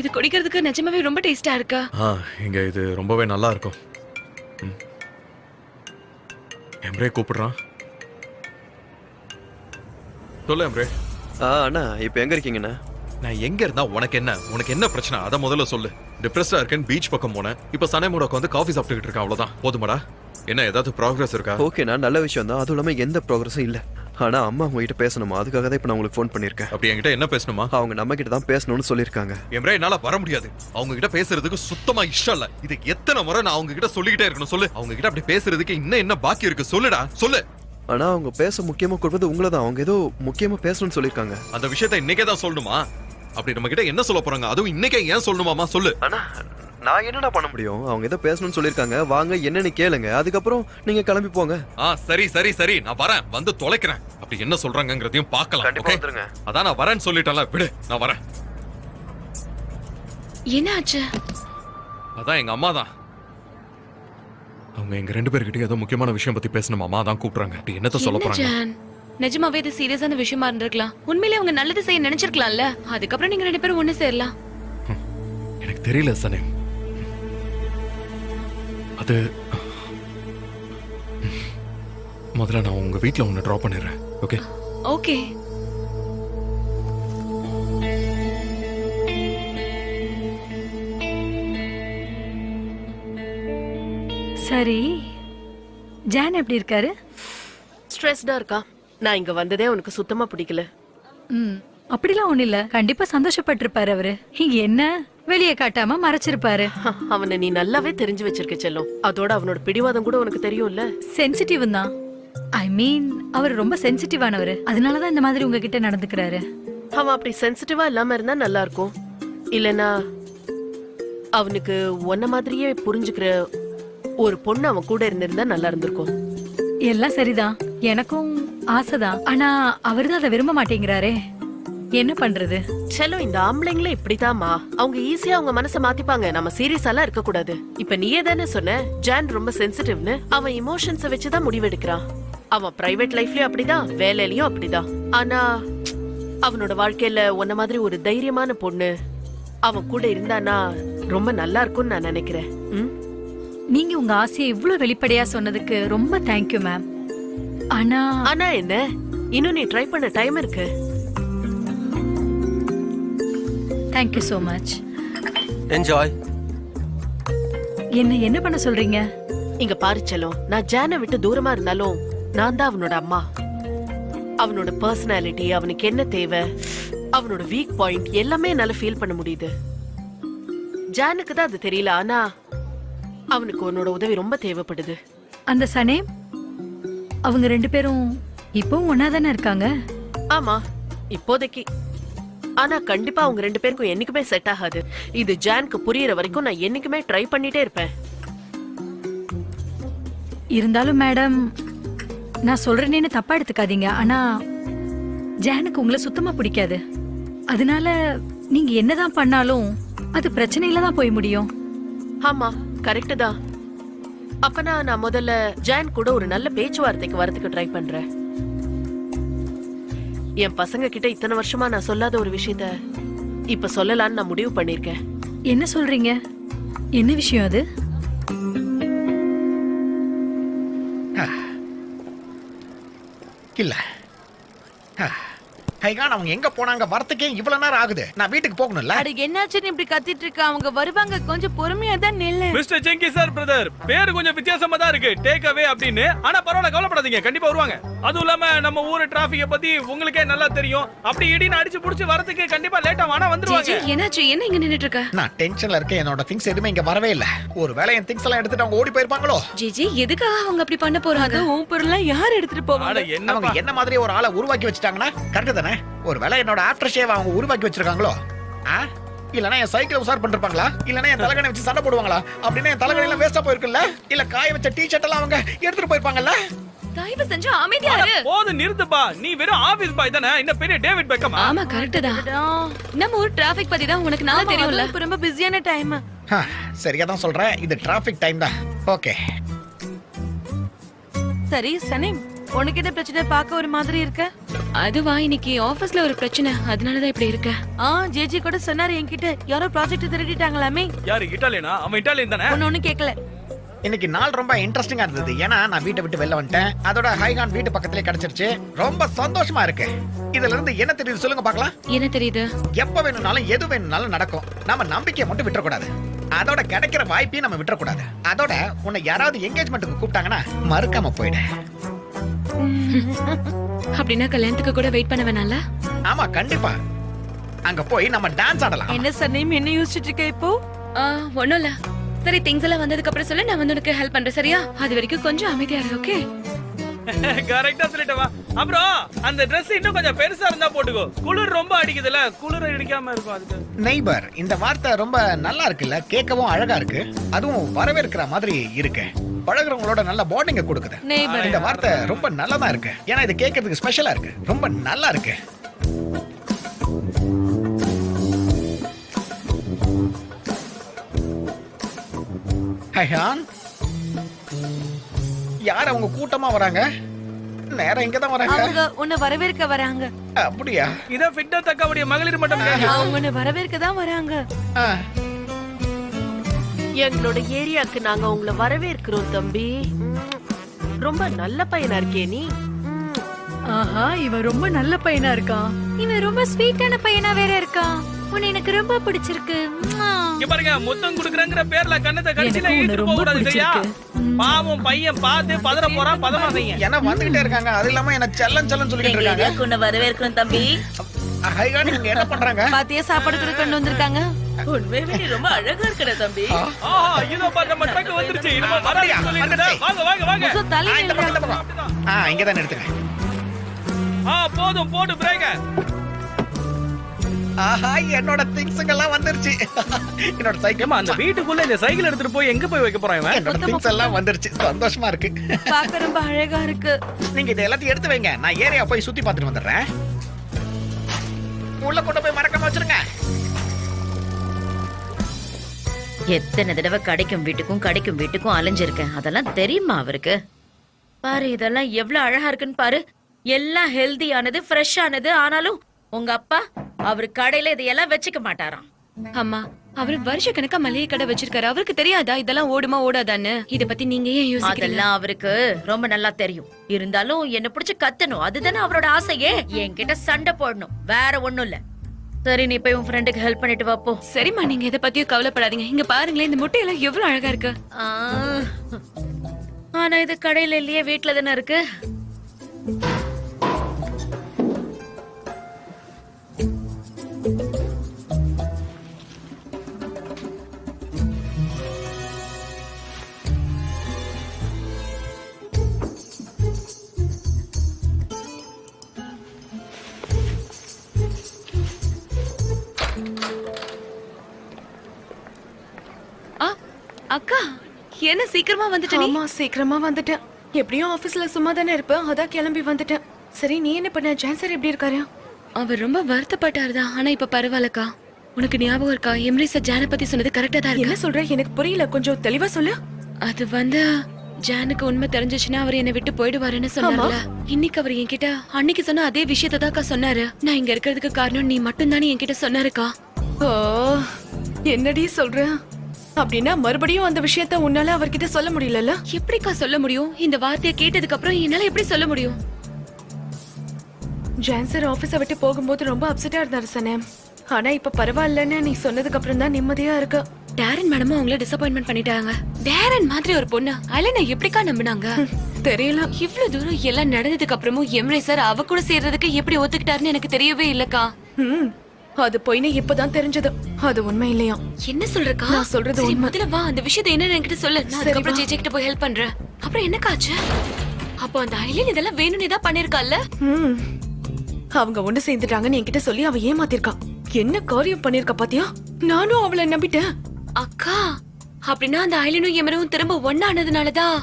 இது குடிக்கிறதுக்கு நிஜமாவே ரொம்ப டேஸ்டா இருக்கா? இங்க இது ரொம்பவே நல்லா இருக்கும். எம்ரே கூப்பிடுறான். சொல்லு எம்ரே. அண்ணா இப்போ எங்க இருக்கீங்கண்ணா? நான் எங்க இருந்தா உனக்கு என்ன? உனக்கு என்ன பிரச்சனை? அத முதல்ல சொல்லு. டிப்ரெஸ்டா இருக்கேன், பீச் பக்கம் போனேன். இப்ப சனைமோட உட்காந்து காஃபி சாப்பிட்டுக்கிட்டு இருக்கேன். அவ்வளவுதான். போதுமாடா? என்ன ஏதாவது ப்ராக்ரஸ் இருக்கா? ஓகேண்ணா, நல்ல விஷயம் தான். அதுவும் இல்லாம எந்த ப்ராக்ரஸும் இல்ல. ஆனா அம்மா உங்ககிட்ட பேசணுமா, அதுக்காக தான் இப்ப நான் உங்களுக்கு ஃபோன் பண்ணிருக்கேன். அப்படி என்கிட்ட என்ன பேசணுமா? அவங்க நம்ம கிட்ட தான் பேசணும்னு சொல்லிருக்காங்க. எம்ரே, என்னால வர முடியாது. அவங்க கிட்ட பேசுறதுக்கு சுத்தமா இஷ்டம் இல்ல. இது எத்தனை முறை நான் அவங்க கிட்ட சொல்லிக்கிட்டே இருக்கணும்? சொல்லு. அவங்க கிட்ட அப்படி பேசுறதுக்கு இன்னும் என்ன பாக்கி இருக்கு? சொல்லுடா, சொல்லு. ஆனா அவங்க பேச முக்கியமா கொடுப்பது உங்களை தான். அவங்க ஏதோ முக்கியமா பேசணும்னு சொல்லிருக்காங்க. அந்த விஷயத்தை இன்னைக்கே தான் சொல்லணுமா? அப்படி நம்ம கிட்ட என்ன சொல்ல போறாங்க? அதுவும் இன்னைக்கே ஏன் சொல்லணுமாமா? சொல்லு. ஆனா நான் என்னடா பண்ண முடியும்? அவங்க ஏதோ பேசணும்னு சொல்லிருக்காங்க. வாங்க என்னன்னு கேளுங்க, அதுக்கப்புறம் நீங்க கிளம்பி போங்க. சரி சரி சரி, நான் வரேன், வந்து தொலைக்கிறேன். அப்படி என்ன சொல்றாங்கங்கறதையும் பார்க்கலாம். கண்டிப்பா வந்துருங்க. அதான் நான் வரேன்னு சொல்லிட்டேன்ல, விடு, நான் வரேன். என்ன ஆச்சு? அதான் எங்க அம்மா தான் அவங்க எங்க 2 பேர்கிட்டயும் ஏதோ முக்கியமான விஷயம் பத்தி பேசணும் மாமா தான் கூப்பிடுறாங்க. அப்படி என்னத்த சொல்ல என்ன போறாங்க? ஜான் நிஜமாவே இது சீரியஸான விஷயமா இருந்திருக்கலாம். உண்மையிலே அவங்க நல்லது செய்ய நினைச்சிருக்கலாம்ல. அதுக்கப்புறம் நீங்க 2 பேரும் ஒண்ணு சேரலாம். எனக்கு தெரியல சனே. அது முதல்ல நான் உங்க வீட்ல உன்னை டிராப் பண்ணிடுறேன். ஓகே? ஓகே. சரி ஜான் எப்படி இருக்காரு? ஸ்ட்ரெஸ்டா இருக்கா? நான் இங்க வந்ததே உனக்கு சுத்தமா பிடிக்கல. ம் அப்படிலாம் ஒண்ணு இல்ல, கண்டிப்பா சந்தோஷப்பட்டிருப்பாரு அவரு. இங்க என்ன வெளியே காட்டாம மறைச்சிருப்பாரு. அவனை நீ நல்லாவே தெரிஞ்சு வச்சிருக்க செல்லம். அதோட அவனோட பிடிவாதம் கூட உனக்கு தெரியும்ல. சென்சிட்டிவ் தான். ஐ மீன் அவர் ரொம்ப சென்சிட்டிவானவர். அதனாலதான் இந்த மாதிரி உங்ககிட்ட நடந்துக்கிறாரு. அவன் அப்படி சென்சிட்டிவா இல்லாம இருந்தா நல்லா இருக்கும். இல்லனா அவனுக்கு உன்ன மாதிரியே புரிஞ்சுக்கிற ஒரு பொண்ணு அவன் கூட இருந்திருந்தா நல்லா இருந்திருக்கும். எல்லாம் சரிதான், எனக்கும் ஆசைதான். ஆனா அவர்தான் அதை விரும்ப மாட்டேங்கிறாரே. என்ன பண்றது? செல்லம், இந்த ஆம்பளைங்களே இப்படிதாம்மா. அவங்க ஈஸியா அவங்க மனசை மாத்திப்பாங்க. நம்ம சீரியஸாலாம் இருக்க கூடாது. இப்ப நீயே தானே சொன்ன ஜான் ரொம்ப சென்சிட்டிவ்னு. அவன் இமோஷன்ஸ வச்சுதான் முடிவெடுக்கிறான். அவன் பிரைவேட் லைஃப்லயும் அப்படிதான், வேலையிலயும் அப்படிதான். ஆனா அவனோட வாழ்க்கையில உன்ன மாதிரி ஒரு தைரியமான பொண்ணு அவன் கூட இருந்தானா ரொம்ப நல்லா இருக்கும்னு நான் நினைக்கிறேன். நீங்க உங்க ஆசையை இவ்வளவு வெளிப்படையா சொன்னதுக்கு ரொம்ப தேங்க்யூ மேம். ஆனா ஆனா என்ன, இன்னும் நீ ட்ரை பண்ண டைம் இருக்கு. Thank you so much. என்ஜாய். என்ன பண்ண சொல்றீங்க? இங்க பாரு செல்லம், நான் ஜானை விட்டு தூரமா இருந்தாலும் நான் தான் அவனோட அம்மா. அவனோட பர்சனாலிட்டி, அவனுக்கு என்ன தேவை, அவனோட வீக் பாயிண்ட் எல்லாமே என்னால ஃபீல் பண்ண முடியுது. ஜானுக்கு தான் அது தெரியல. ஆனா அவனுக்கு உன்னோட உதவி ரொம்ப தேவைப்படுது. அந்த சனே அவங்க 2 பேரும் இப்போ ஒன்னா தானே இருக்காங்க? ஆமா, இப்போதைக்கு. ஆனா கண்டிப்பா அவங்க 2 பேருக்கும் என்னைக்குமே செட் ஆகாது. இது ஜானுக்கு புரியற வரைக்கும் நான் என்னைக்குமே ட்ரை பண்ணிட்டே இருப்பேன். இருந்தாலும் மேடம், நான் சொல்றேன்னு தப்பா எடுத்துக்காதீங்க. ஆனா ஜானுக்கு உங்களை சுத்தமா பிடிக்காது. அதனால நீங்க என்னதான் பண்ணாலும் அது பிரச்சனையில தான் போய் முடியும். ஆமா, கரெக்ட் தான். அப்பனா நான் முதல்ல ஜான் கூட ஒரு நல்ல பேச்சுவார்த்தைக்கு வரதுக்கு ட்ரை பண்றேன். என் பசங்க கிட்ட இத்தனை வருஷமா நான் சொல்லாத ஒரு விஷயத்த இப்ப சொல்லலான்னு நான் முடிவு பண்ணிருக்கேன். என்ன சொல்றீங்க? என்ன விஷயம் அது? இல்ல ஹைகான், அவங்க எங்க போனாங்க? வரத்துக்கே இவ்வளவு நேரம் ஆகுது. நான் வீட்டுக்கு போகணும்ல. அட என்னாச்சுன்னு இப்படி கத்திட்டு இருக்க? அவங்க வருவாங்க, கொஞ்சம் பொறுமையா தான் நில்லு. மிஸ்டர் ஜெங்கி சார் பிரதர், பேரு கொஞ்சம் வித்தியாசமா தான் இருக்கு, டேக் அவே அப்படின்னு. ஆனா பரவாயில்ல, கவலைப்படாதீங்க, கண்டிப்பா வருவாங்க. அதுவும் இல்லாம நம்ம ஊரு டிராபிக்க பத்தி உங்களுக்கே நல்லா தெரியும். அப்படி இடின்னு அடிச்சு புடிச்சு வரதுக்கு கண்டிப்பா லேட்டா ஆனா வந்துருவாங்க. என்னாச்சு? என்ன இங்க நின்னுட்டு இருக்க? நான் டென்ஷன்ல இருக்கேன். என்னோட திங்ஸ் எதுவுமே இங்க வரவே இல்ல. ஒரு வேளை என் திங்ஸ் எல்லாம் எடுத்துட்டு அவங்க ஓடி போயிருப்பாங்களோ? ஜிஜி, எதுக்காக அவங்க அப்படி பண்ண போறாங்க? உன் பொருள்லாம் யார் எடுத்துட்டு போவாங்க? அட அவங்க என்னப்பா, என்ன மாதிரி ஒரு ஆளை உருவாக்கி வச்சுட்டாங்கன்னா கரெக்ட் தானே? ஒரு வேளை என்னோட ஆஃப்டர் ஷேவ் அவங்க உருவாக்கி வச்சிருக்காங்களோ? இல்லனா என் சைக்கிள் உசார் பண்ணிருப்பாங்களா? இல்லனா என் தலைகணை வச்சு சண்டை போடுவாங்களா? அப்படின்னா என் தலைகணை எல்லாம் வேஸ்டா போயிருக்குல்ல? இல்ல காய வச்ச டி-ஷர்ட் எல்லாம் அவங்க எடுத்துட்டு போயிருப்பாங்கல்ல? தயவு செஞ்சு அமைதியா இரு. போது நிறுத்துப்பா. நீ வெறும் ஆபீஸ் பாய் தானே, இந்த பெரிய டேவிட் பெக்கமா? ஆமா, கரெக்ட் தான். நம்ம ஊர் டிராபிக் பத்தி தான் உனக்கு நல்லா தெரியும்ல. இப்ப ரொம்ப பிஸியான டைம். சரியா தான் சொல்றேன், இது டிராபிக் டைம் தான். ஓகே. சரி சனீம், உனக்கு என்ன பிரச்சனை? பார்க்க ஒரு மாதிரி இருக்க. அதுவா, இன்னைக்கு ஆபீஸ்ல ஒரு பிரச்சனை, அதனாலதான் இப்படி இருக்க. ஜேஜி கூட சொன்னாரு என்கிட்ட, யாரோ ப்ராஜெக்ட் திருடிட்டாங்களாமே. யாரு இட்டாலியனா? அவன் இட்டாலியன் தானே? ஒன்னு கேட்கல. இன்னைக்கு நாள் ரொம்ப இன்ட்ரெஸ்டிங்கா இருந்தது. ஏன்னா நான் வீட்டை விட்டு வெளில வந்துட்டேன். அதோட ஹைகான் வீட்டு பக்கத்திலே கிடைச்சிருச்சு. ரொம்ப சந்தோஷமா இருக்கு. இதுல இருந்து என்ன தெரியுது சொல்லுங்க பார்க்கலாம். என்ன தெரியுது? எப்ப வேணும்னாலும் எது வேணும்னாலும் நடக்கும். நம்ம நம்பிக்கையை மட்டும் விட்டுறக்கூடாது. அதோட கிடைக்கிற வாய்ப்பையும் நம்ம விட்டுறக்கூடாது. அதோட உன்னை யாராவது என்கேஜ்மெண்ட்டுக்கு கூப்பிட்டாங்கன்னா மறுக்காம போயிடு. அப்படின்னா கல்யாணத்துக்கு கூட வெயிட் பண்ண வேணாம்ல? ஆமா, கண்டிப்பா. அங்க போய் நம்ம டான்ஸ் ஆடலாம். என்ன சனீம், என்ன யோசிச்சுட்டு இருக்க இப்போ? ஒண்ணும் இல்ல. சரி, திங்ஸ் எல்லாம் வந்ததுக்கு அப்புறம் சொல்லு, நான் வந்து உனக்கு ஹெல்ப் பண்றேன். சரியா? அது வரைக்கும் கொஞ்சம் அமைதியா இரு. ஓகே? கரெக்டா சொல்லிட்டவா. அப்புறம் அந்த Dress இன்னும் கொஞ்சம் பெருசா இருந்தா போட்டுக்கோ. குளிர் ரொம்ப அடிக்குதுல, குளிர் அடிக்காம இருக்கும் அதுக்கு. நெய்பர், இந்த வார்த்தை ரொம்ப நல்லா இருக்குல்ல, கேட்கவும் அழகா இருக்கு. அதுவும் வரவேற்கிற மாதிரி இருக்கு. பழகுறவங்களோட நல்ல பாண்டிங்க கொடுக்குது. இந்த வார்த்தை ரொம்ப நல்லதா இருக்கு. ஏன்னா இது கேட்கறதுக்கு ஸ்பெஷலா இருக்கு. ரொம்ப நல்லா இருக்கு. ஹயான், யார் அவங்க கூட்டமா வராங்க? நேரம் இங்க தான் வராங்க. அவங்க உன்னை வரவேற்க வராங்க. அப்படியா? இதான் ஃபிட்டா தக்காவுடைய மகளிர் மட்டம். அவங்க உன்னை வரவேற்க தான் வராங்க. ஆ, எங்களோட ஏரியாக்கு நாங்க உங்களை வரவேற்கிறோம் தம்பி. ரொம்ப நல்ல பையனா இருக்கே நீ. ஆஹா, இவன் ரொம்ப நல்ல பையனா இருக்கான். இவன் ரொம்ப ஸ்வீட்டான பையனா வேற இருக்கான். உன்னை எனக்கு ரொம்ப பிடிச்சிருக்கு. இங்க பாருங்க, முத்தம் குடுக்குறங்கிற பேர்ல கண்ணத்தை கடிச்சு எனக்கு உன்னை இழுத்துட்டு ரொம்ப போக கூடாது, சரியா? பிடிச்சிருக்கு. பாவம் பையன் பார்த்து பதற போறான், பதமா செய்ய. ஏன்னா வந்துகிட்டே இருக்காங்க. அது இல்லாம என்ன செல்லம் செல்லம் சொல்லிட்டு எங்க இருக்காங்க. ஏரியாக்கு உன்னை வரவேற்கிறோம் தம்பி. ஹயான், இவங்க என்ன பண்றாங்க? பாத்தியா சாப்பாடு கூட கொண்டு வந்திருக்காங்க. உண்மையாவே நீ ரொம்ப அழகா இருக்கடா தம்பி. ஆஹா, இதோ பாரு நம்ம ட்ரக் வந்துருச்சு. இனிமே அப்படியா? வராதுன்னு சொல்லிருந்தா. வாங்க வாங்க வாங்க. முசு ஆ, தலையில இந்த பக்கம், இந்த பக்கம். ஆ, இங்க தான் எடுத்துங்க. போதும் போடு பிரேக்க. ஆஹா, என்னோட திங்ஸ் எல்லாம் வந்துருச்சு. என்னோட சைக்கிள், ஏமா அந்த வீட்டுக்குள்ள இந்த சைக்கிள் எடுத்துட்டு போய் எங்க போய் வைக்க போறான் இவன்? என்னோட திங்ஸ் எல்லாம் வந்துருச்சு. சந்தோஷமா இருக்கு. பார்க்க ரொம்ப அழகா இருக்கு. நீங்க இதை எல்லாத்தையும் எடுத்து வைங்க. நான் ஏரியா போய் சுத்தி பார்த்துட்டு வந்துடுறேன். உள்ள கொண்டு போய் மறக்காம வச்சிருங்க. எத்தனை தடவை கிடைக்கும் வீட்டுக்கும் அலைஞ்சிருக்கேன். அதெல்லாம் தெரியுமா அவருக்கு? பாரு, இதெல்லாம் எவ்வளவு அழகா இருக்குன்னு பாரு. எல்லாம் ஹெல்தியானது, ஃப்ரெஷ்ஷானது. ஆனாலும் உங்க அப்பா அவரு கடையில இதையெல்லாம் வச்சுக்க மாட்டாராம். அம்மா, அவரு வருஷ கணக்கா மளிகை கடை வச்சிருக்காரு. அவருக்கு தெரியாதா இதெல்லாம் ஓடுமா ஓடாதான்னு? இத பத்தி நீங்க ஏன் யோசிக்கிறீங்க? அதெல்லாம் அவருக்கு ரொம்ப நல்லா தெரியும். இருந்தாலும் என்ன பிடிச்சு கத்தணும், அதுதானே அவரோட ஆசையே. என்கிட்ட சண்டை போடணும், வேற ஒண்ணும் இல்ல. சரி, நீ போய் உன் ஃப்ரெண்டுக்கு ஹெல்ப் பண்ணிட்டு வா போ. சரிம்மா, நீங்க எதை பத்தியும் கவலைப்படாதீங்க. இங்க பாருங்களேன், இந்த முட்டையெல்லாம் எவ்வளவு அழகா இருக்கு. ஆ, ஆனா இது கடையில இல்லையே, வீட்டுல தானே இருக்கு. அக்கா, என்ன சீக்கிரமா வந்துட்ட நீ? ஆமா, சீக்கிரமா வந்துட்டேன். எப்படியும் ஆபீஸ்ல சும்மா தானே இருப்பேன், அதான் கிளம்பி வந்துட்டேன். சரி, நீ என்ன பண்ண? ஜான்சர் எப்படி இருக்காரு? அவர் ரொம்ப வருத்தப்பட்டாருதான். ஆனா இப்ப பரவாயில்லக்கா. உனக்கு ஞாபகம் இருக்கா, எம்ரி சார் ஜானை பத்தி சொன்னது கரெக்டா தான் என்ன இருக்கு. சொல்ற? எனக்கு புரியல, கொஞ்சம் தெளிவா சொல்லு. அது வந்து ஜானுக்கு உண்மை தெரிஞ்சிச்சுன்னா அவர் என்னை விட்டு போயிடுவாருன்னு சொன்னார்ல. இன்னைக்கு அவர் என்கிட்ட அன்னைக்கு சொன்ன அதே விஷயத்தை தான்க்கா சொன்னாரு. நான் இங்க இருக்கிறதுக்கு காரணம் நீ மட்டும் தானே என்கிட்ட சொன்னாருக்கா. ஓ, என்னடி சொல்ற? அப்படின்னா மறுபடியும் அந்த விஷயத்த உன்னால அவர்கிட்ட சொல்ல முடியலல்ல? எப்படிக்கா சொல்ல முடியும்? இந்த வார்த்தையை கேட்டதுக்கு அப்புறம் என்னால எப்படி சொல்ல முடியும்? ஜான்சர் ஆபீஸ விட்டு போகும்போது ரொம்ப அப்செட்டா இருந்தாரு சனேம். ஆனா இப்ப பரவாயில்லன்னு நீ சொன்னதுக்கு அப்புறம் தான் நிம்மதியா இருக்கு. டேரன் மேடமும் அவங்கள டிசப்பாயின்மெண்ட் பண்ணிட்டாங்க. டேரன் மாதிரி ஒரு பொண்ணு அலனை எப்படிக்கா நம்பினாங்க? தெரியல. இவ்வளவு தூரம் எல்லாம் நடந்ததுக்கு அப்புறமும் எம்ரே சார் அவ கூட சேர்றதுக்கு எப்படி ஒத்துக்கிட்டாருன்னு எனக்கு தெரியவே இல்லக்கா. அது பொய்னு இப்பதான் தெரிஞ்சது. அது உண்மை இல்லையா? என்ன சொல்றக்கா? நான் சொல்றது சரி, உண்மை. முதல்ல வா, அந்த விஷயத்தை என்ன என்கிட்ட சொல்லு. நான் சரி, அதுக்கப்புறம் வா. ஜேஜே கிட்ட போய் ஹெல்ப் பண்றேன். அப்புறம் என்னக்காச்சு? அப்போ அந்த ஐலின் இதெல்லாம் வேணும்னே தான் பண்ணிருக்கால. அவங்க ஒண்ணு சேர்ந்துட்டாங்கன்னு என்கிட்ட சொல்லி அவ ஏமாத்திருக்கா. என்ன காரியம் பண்ணிருக்கா பாத்தியா? நானும் அவளை நம்பிட்டேன். அக்கா, அப்படின்னா அந்த ஐலினும் எமரும் திரும்ப ஒண்ணானதுனாலதான்.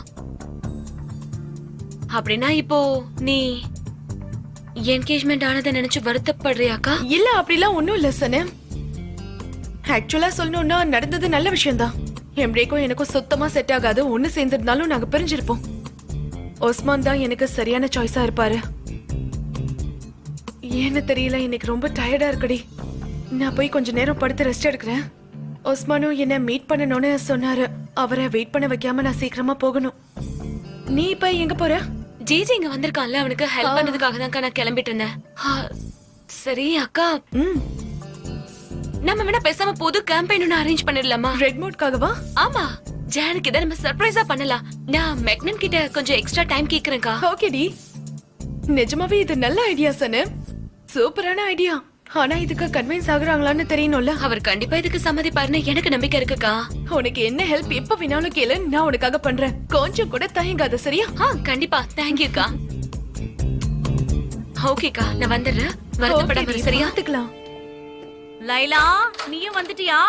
அப்படின்னா இப்போ நீ என்கேஜ்மெண்ட் ஆனதை நினைச்சு வருத்தப்படுறியாக்கா? இல்ல, அப்படிலாம் ஒண்ணும் இல்ல சனேம். ஆக்சுவலா சொல்லணும்னா நடந்தது நல்ல விஷயம்தான். எம்ரேக்கும் எனக்கும் சுத்தமா செட் ஆகாது. ஒண்ணு சேர்ந்திருந்தாலும் நாங்க பிரிஞ்சிருப்போம். ஒஸ்மான் தான் எனக்கு சரியான சாய்ஸா இருப்பாரு. ஏன்னு தெரியல, இன்னைக்கு ரொம்ப டயர்டா இருக்குடி. நான் போய் கொஞ்ச நேரம் படுத்து ரெஸ்ட் எடுக்கிறேன். ஒஸ்மானும் என்ன மீட் பண்ணணும்னு சொன்னாரு. அவரை வெயிட் பண்ண வைக்காம நான் சீக்கிரமா போகணும். நீ இப்ப எங்க போற? ஜேஜே இங்க வந்திருக்கான்ல, அவனுக்கு ஹெல்ப் பண்ணதுக்காக தான் நான் கிளம்பிட்டு இருந்தேன். சரி அக்கா, நம்ம வேணா பேசாம புது கேம்பெயின் ஒன்னு அரேஞ்ச் பண்ணிடலாமா? ரெட் மோட்காகவா? ஆமா, ஜானுக்கு இதை நம்ம சர்ப்ரைஸா பண்ணலாம். நான் மெக்னன் கிட்ட கொஞ்சம் எக்ஸ்ட்ரா டைம் கேக்குறேன்க்கா. ஓகேடி, நிஜமாவே இது நல்ல ஐடியா சனு. சூப்பரான ஐடியா. ஆனா இதுக்கு கன்வின்ஸ் ஆகுறாங்களான்னு தெரியணும்ல. அவர் கண்டிப்பா இதுக்கு சம்மதிப்பாருன்னு எனக்கு நம்பிக்கை இருக்குக்கா. உனக்கு என்ன ஹெல்ப் எப்ப வேணாலும் கேளு, நான் உனக்காக பண்றேன். கொஞ்சம் கூட தயங்காத, சரியா? கண்டிப்பா. தேங்க்யூக்கா. ஓகேக்கா, நான் வந்துடுறேன். வருத்தப்படாம சரியா? பாத்துக்கலாம். லைலா, நீயும் வந்துட்டியா?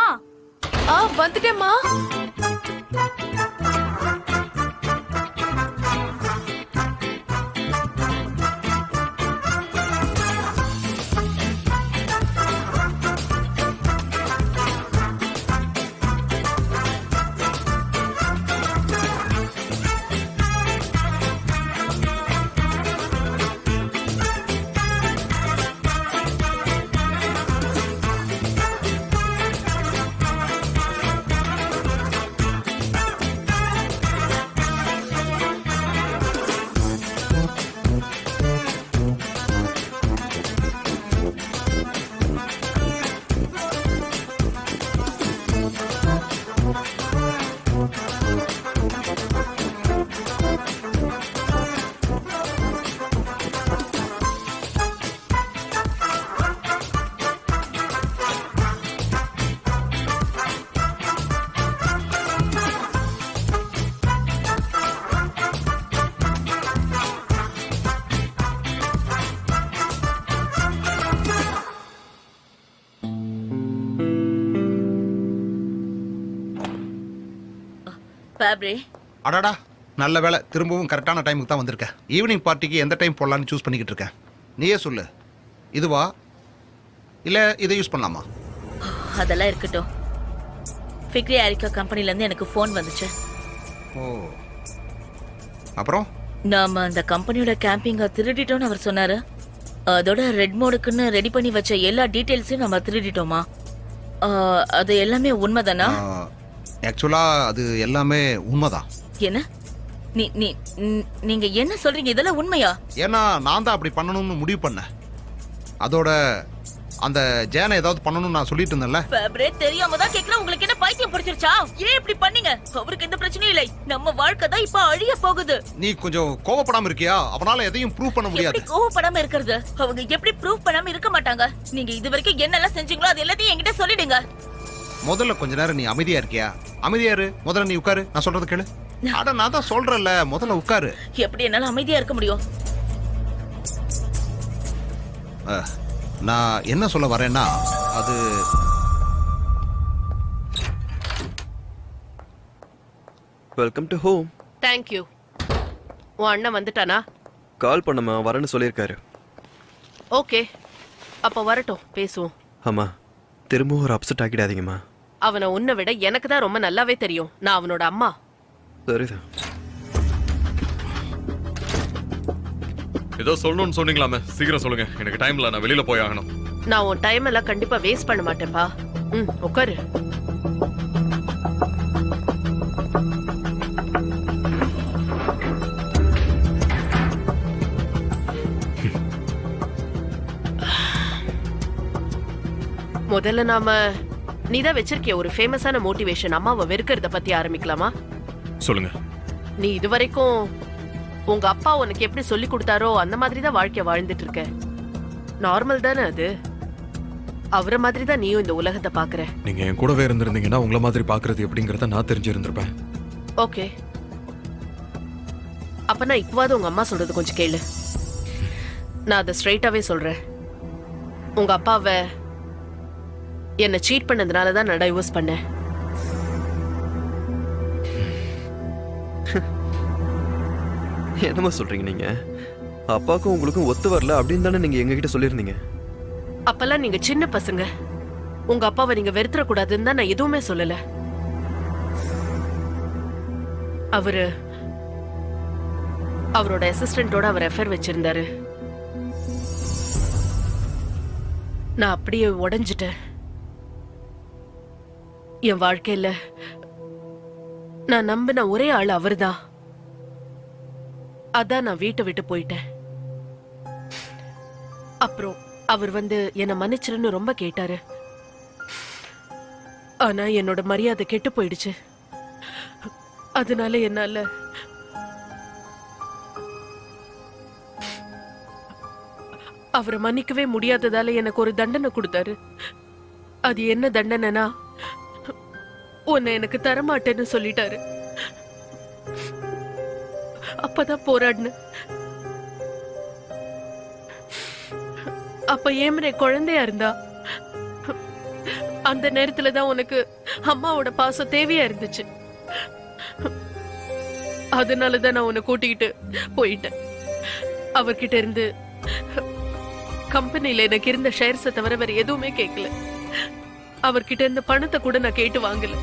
வந்துட்டேம்மா. ஃபேப்ரி அடாடா நல்ல வேலை, திரும்பவும் கரெக்டான டைமுக்கு தான் வந்திருக்கேன். ஈவினிங் பார்ட்டிக்கு எந்த டைம் போடலான்னு சூஸ் பண்ணிக்கிட்டு இருக்கேன். நீயே சொல்லு, இதுவா இல்லை இதை யூஸ் பண்ணலாமா? அதெல்லாம் இருக்கட்டும். ஃபிக்ரி ஆரிக்கா கம்பெனில இருந்து எனக்கு ஃபோன் வந்துச்சு. ஓ, அப்புறம் நாம அந்த கம்பெனியோட கேம்பிங்க திருடிட்டோம்னு அவர் சொன்னாரு. அதோட ரெட் மோடுக்குன்னு ரெடி பண்ணி வச்ச எல்லா டீடைல்ஸையும் நம்ம திருடிட்டோமா? அது எல்லாமே உண்மைதானா? ஆக்சுவலாக அது எல்லாமே உண்மைதான். என்ன நீங்க என்ன சொல்றீங்க? இதெல்லாம் உண்மையா? ஏன்னா நான் தான் அப்படி பண்ணணும்னு முடிவு பண்ணேன். அதோட அந்த ஜேனை ஏதாவது பண்ணணும்னு நான் சொல்லிட்டு இருந்தேன்ல. ஃபேப்ரே தெரியாம தான் கேக்குறேன். உங்களுக்கு என்ன பைத்தியம் பிடிச்சிருச்சா? ஏன் இப்படி பண்ணீங்க? அவருக்கு எந்த பிரச்சனையும் இல்லை. நம்ம வாழ்க்கை தான் இப்ப அழிய போகுது. நீ கொஞ்சம் கோவப்படாம இருக்கியா? அவனால எதையும் ப்ரூவ் பண்ண முடியாது. எப்படி கோவப்படாம இருக்கிறது? அவங்க எப்படி ப்ரூவ் பண்ணாம இருக்க மாட்டாங்க? நீங்க இது வரைக்கும் என்னெல்லாம் செஞ்சீங்களோ அது எல்லாத்தையும் என்கிட்ட சொல்லிடுங்க. முதல்ல கொஞ்ச நேரம் நீ அமைதியா இருக்கியா? அமைதியா இரு. முதல்ல நீ உட்காரு, நான் சொல்றது கேளு. அட நான் தான் சொல்றேன்ல, முதல்ல உட்காரு. எப்படி என்னால அமைதியா இருக்க முடியும்? நான் என்ன சொல்ல வரேன்னா, அது welcome to home. Thank you. உன் அண்ணன் வந்துட்டானா? கால் பண்ணமா, வரேன்னு சொல்லியிருக்காரு. ஓகே, அப்ப வரட்டும், பேசுவோம். ஆமா, திரும்பவும் ஒரு அப்செட் ஆக்கிடாதீங்கம்மா. அவனை உன்னை விட எனக்கு தான் ரொம்ப நல்லாவே தெரியும். நான் அவனோட அம்மா. சரிதான். ஏதோ சொல்லணும்னு சொன்னீங்களாமே, சீக்கிரம் சொல்லுங்க. எனக்கு டைம்ல, நான் வெளியில போய் ஆகணும். நான் உன் டைம் எல்லாம் கண்டிப்பா வேஸ்ட் பண்ண மாட்டேன்ப்பா. உட்காரு. முதல்ல நாம நீதான் வச்சிருக்கிய ஒரு ஃபேமஸான மோட்டிவேஷன் அம்மாவை வெறுக்கிறத பத்தி ஆரம்பிக்கலாமா? சொல்லுங்க. நீ இதுவரைக்கும் உங்க அப்பா உனக்கு எப்படி சொல்லி கொடுத்தாரோ அந்த மாதிரி தான் வாழ்க்கைய வாழ்ந்துட்டு இருக்க. நார்மல் தானே அது? அவரை மாதிரி தான் நீயும் இந்த உலகத்தை பாக்குற. நீங்க என் கூடவே இருந்திருந்தீங்கன்னா உங்களை மாதிரி பாக்குறது எப்படிங்கறத நான் தெரிஞ்சிருந்திருப்பேன். ஓகே, அப்ப நான் இப்பவாது உங்க அம்மா சொல்றது கொஞ்சம் கேளு. நான் அதை ஸ்ட்ரைட்டாவே சொல்றேன். உங்க அப்பாவை என்ன சீட் பண்ணதுனால தான் நான் டைவர்ஸ் பண்ணேன். என்னமா சொல்றீங்க நீங்க? அப்பாவுக்கும் உங்களுக்கும் ஒத்து வரல அப்படின்னு தானே நீங்க எங்ககிட்ட சொல்லியிருந்தீங்க. அப்பெல்லாம் நீங்க சின்ன பசங்க. உங்க அப்பாவை நீங்க வெறுத்துற கூடாதுன்னு தான் நான் எதுவுமே சொல்லல. அவரோட அசிஸ்டன்டோட அவர் எஃபேர் வச்சிருந்தாரு. நான் அப்படியே உடைஞ்சிட்டேன். என் வாழ்க்கையில நான் நம்பின ஒரே ஆள் அவர்தான். அதான் நான் வீட்டை விட்டு போயிட்டேன். அப்புறம் அவர் வந்து என்னை மன்னிச்சிருன்னு ரொம்ப கேட்டாரு. ஆனா என்னோட மரியாதை கெட்டு போயிடுச்சு. அதனால என்னால அவரை மன்னிக்கவே முடியாததால எனக்கு ஒரு தண்டனை கொடுத்தாரு. அது என்ன தண்டனைனா, உன்னை எனக்கு தரமாட்டேன்னு சொல்லிட்டாரு. அப்பதான் போராடின. அப்ப ஏமரே குழந்தையா இருந்தா. அந்த நேரத்துலதான் உனக்கு அம்மாவோட பாசம் தேவையா இருந்துச்சு. அதனாலதான் நான் உன்னை கூட்டிக்கிட்டு போயிட்டேன். அவர்கிட்ட இருந்து கம்பெனில எனக்கு இருந்த ஷேர்ஸை தவிர வேற எதுவுமே கேட்கல. அவர்கிட்ட இருந்த பணத்தை கூட நான் கேட்டு வாங்கல.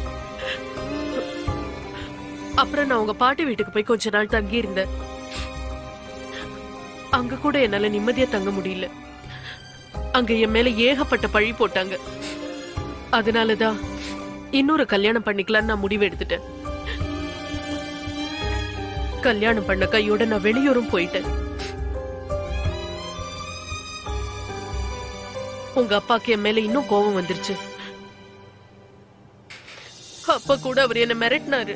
அப்புறம் நான் உங்க பாட்டி வீட்டுக்கு போய் கொஞ்ச நாள் தங்கி இருந்தேன். அங்க கூட என்னால நிம்மதியா தங்க முடியல. அங்க என் மேல ஏகப்பட்ட பழி போட்டாங்க. அதனாலதான் இன்னொரு கல்யாணம் பண்ணிக்கலான்னு நான் முடிவு எடுத்துட்டேன். கல்யாணம் பண்ண கையோட நான் வெளியூரும் போயிட்டேன். உங்க அப்பாக்கு என் மேல இன்னும் கோபம் வந்துருச்சு. அப்ப கூட அவர் என்ன மிரட்டினாரு.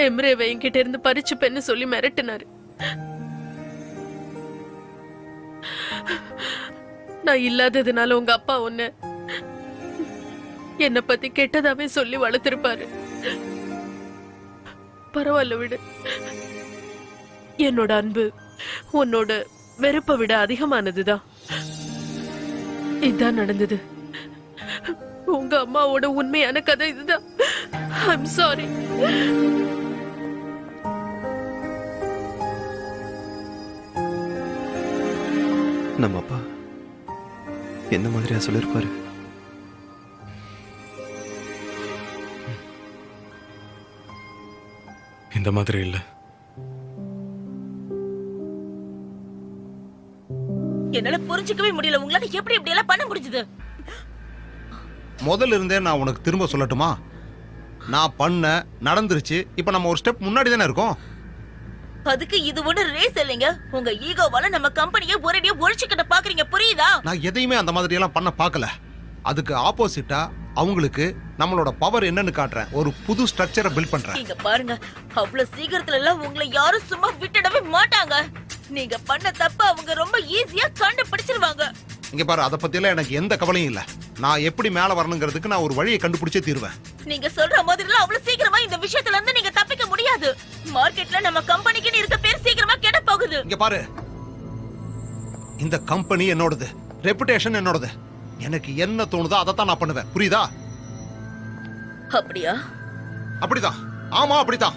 எம்ரேவை என்கிட்ட இருந்து பறிச்சுப்பேன்னு சொல்லி மிரட்டினாரு. நான் இல்லாததுனால உங்க அப்பா ஒன்னு என்ன பத்தி கெட்டதாவே சொல்லி வளர்த்திருப்பாரு. பரவாயில்ல விடு. என்னோட அன்பு உன்னோட வெறுப்பை விட அதிகமானதுதான். இதுதான் நடந்தது. உங்க அம்மாவோட உண்மையான கதை இதுதான். I'm sorry. நம்ம அப்பா எந்த மாதிரியா சொல்லிருப்பாரு? இந்த மாதிரி இல்ல. என்னால புரிஞ்சுக்கவே முடியல, உங்களால எப்படி இப்படி எல்லாம் பண்ண முடிஞ்சது? முதல்ல இருந்தே நான் உனக்கு திரும்ப சொல்லட்டுமா? நான் பண்ண நடந்துருச்சு. இப்ப நம்ம ஒரு ஸ்டெப் முன்னாடி தானே இருக்கோம். அதுக்கு இது ஒண்ணு ரேஸ் இல்லைங்க. உங்க ஈகோவால நம்ம கம்பெனியை ஒரேடியா ஒழிச்சுக்கிட்ட பாக்குறீங்க, புரியுதா? நான் எதையுமே அந்த மாதிரி எல்லாம் பண்ண பார்க்கல. அதுக்கு ஆப்போசிட்டா அவங்களுக்கு நம்மளோட பவர் என்னன்னு காட்டுறேன். ஒரு புது ஸ்ட்ரக்சரை பில்ட் பண்றேன். நீங்க பாருங்க, அவ்வளவு சீக்கிரத்துல எல்லாம் உங்களை யாரும் சும்மா விட்டுடவே மாட்டாங்க. நீங்க பண்ண தப்ப அவங்க ரொம்ப ஈஸியா கண்டுபிடிச்சிருவாங்க. இங்க பாரு, அதை பத்தி எல்லாம் எனக்கு எந்த கவலையும் இல்ல. நான் எப்படி மேல வரணுங்கிறதுக்கு நான் ஒரு வழியை கண்டுபிடிச்சே தீருவேன். நீங்க சொல்ற மாதிரி எல்லாம் அவ்வளவு சீக்கிரமா இந்த விஷயத்துல இருந்து நீங்க தப்பிக்க முடியாது. மார்க்கெட்ல நம்ம கம்பெனிக்கு இருக்க பேர் சீக்கிரமா கெட போகுது. இங்க பாரு, இந்த கம்பெனி என்னோடது, ரெப்புடேஷன் என்னோடது. எனக்கு என்ன தோணுதோ அதை தான் நான் பண்ணுவேன், புரியுதா? அப்படியா? அப்படிதான். ஆமா, அப்படிதான்.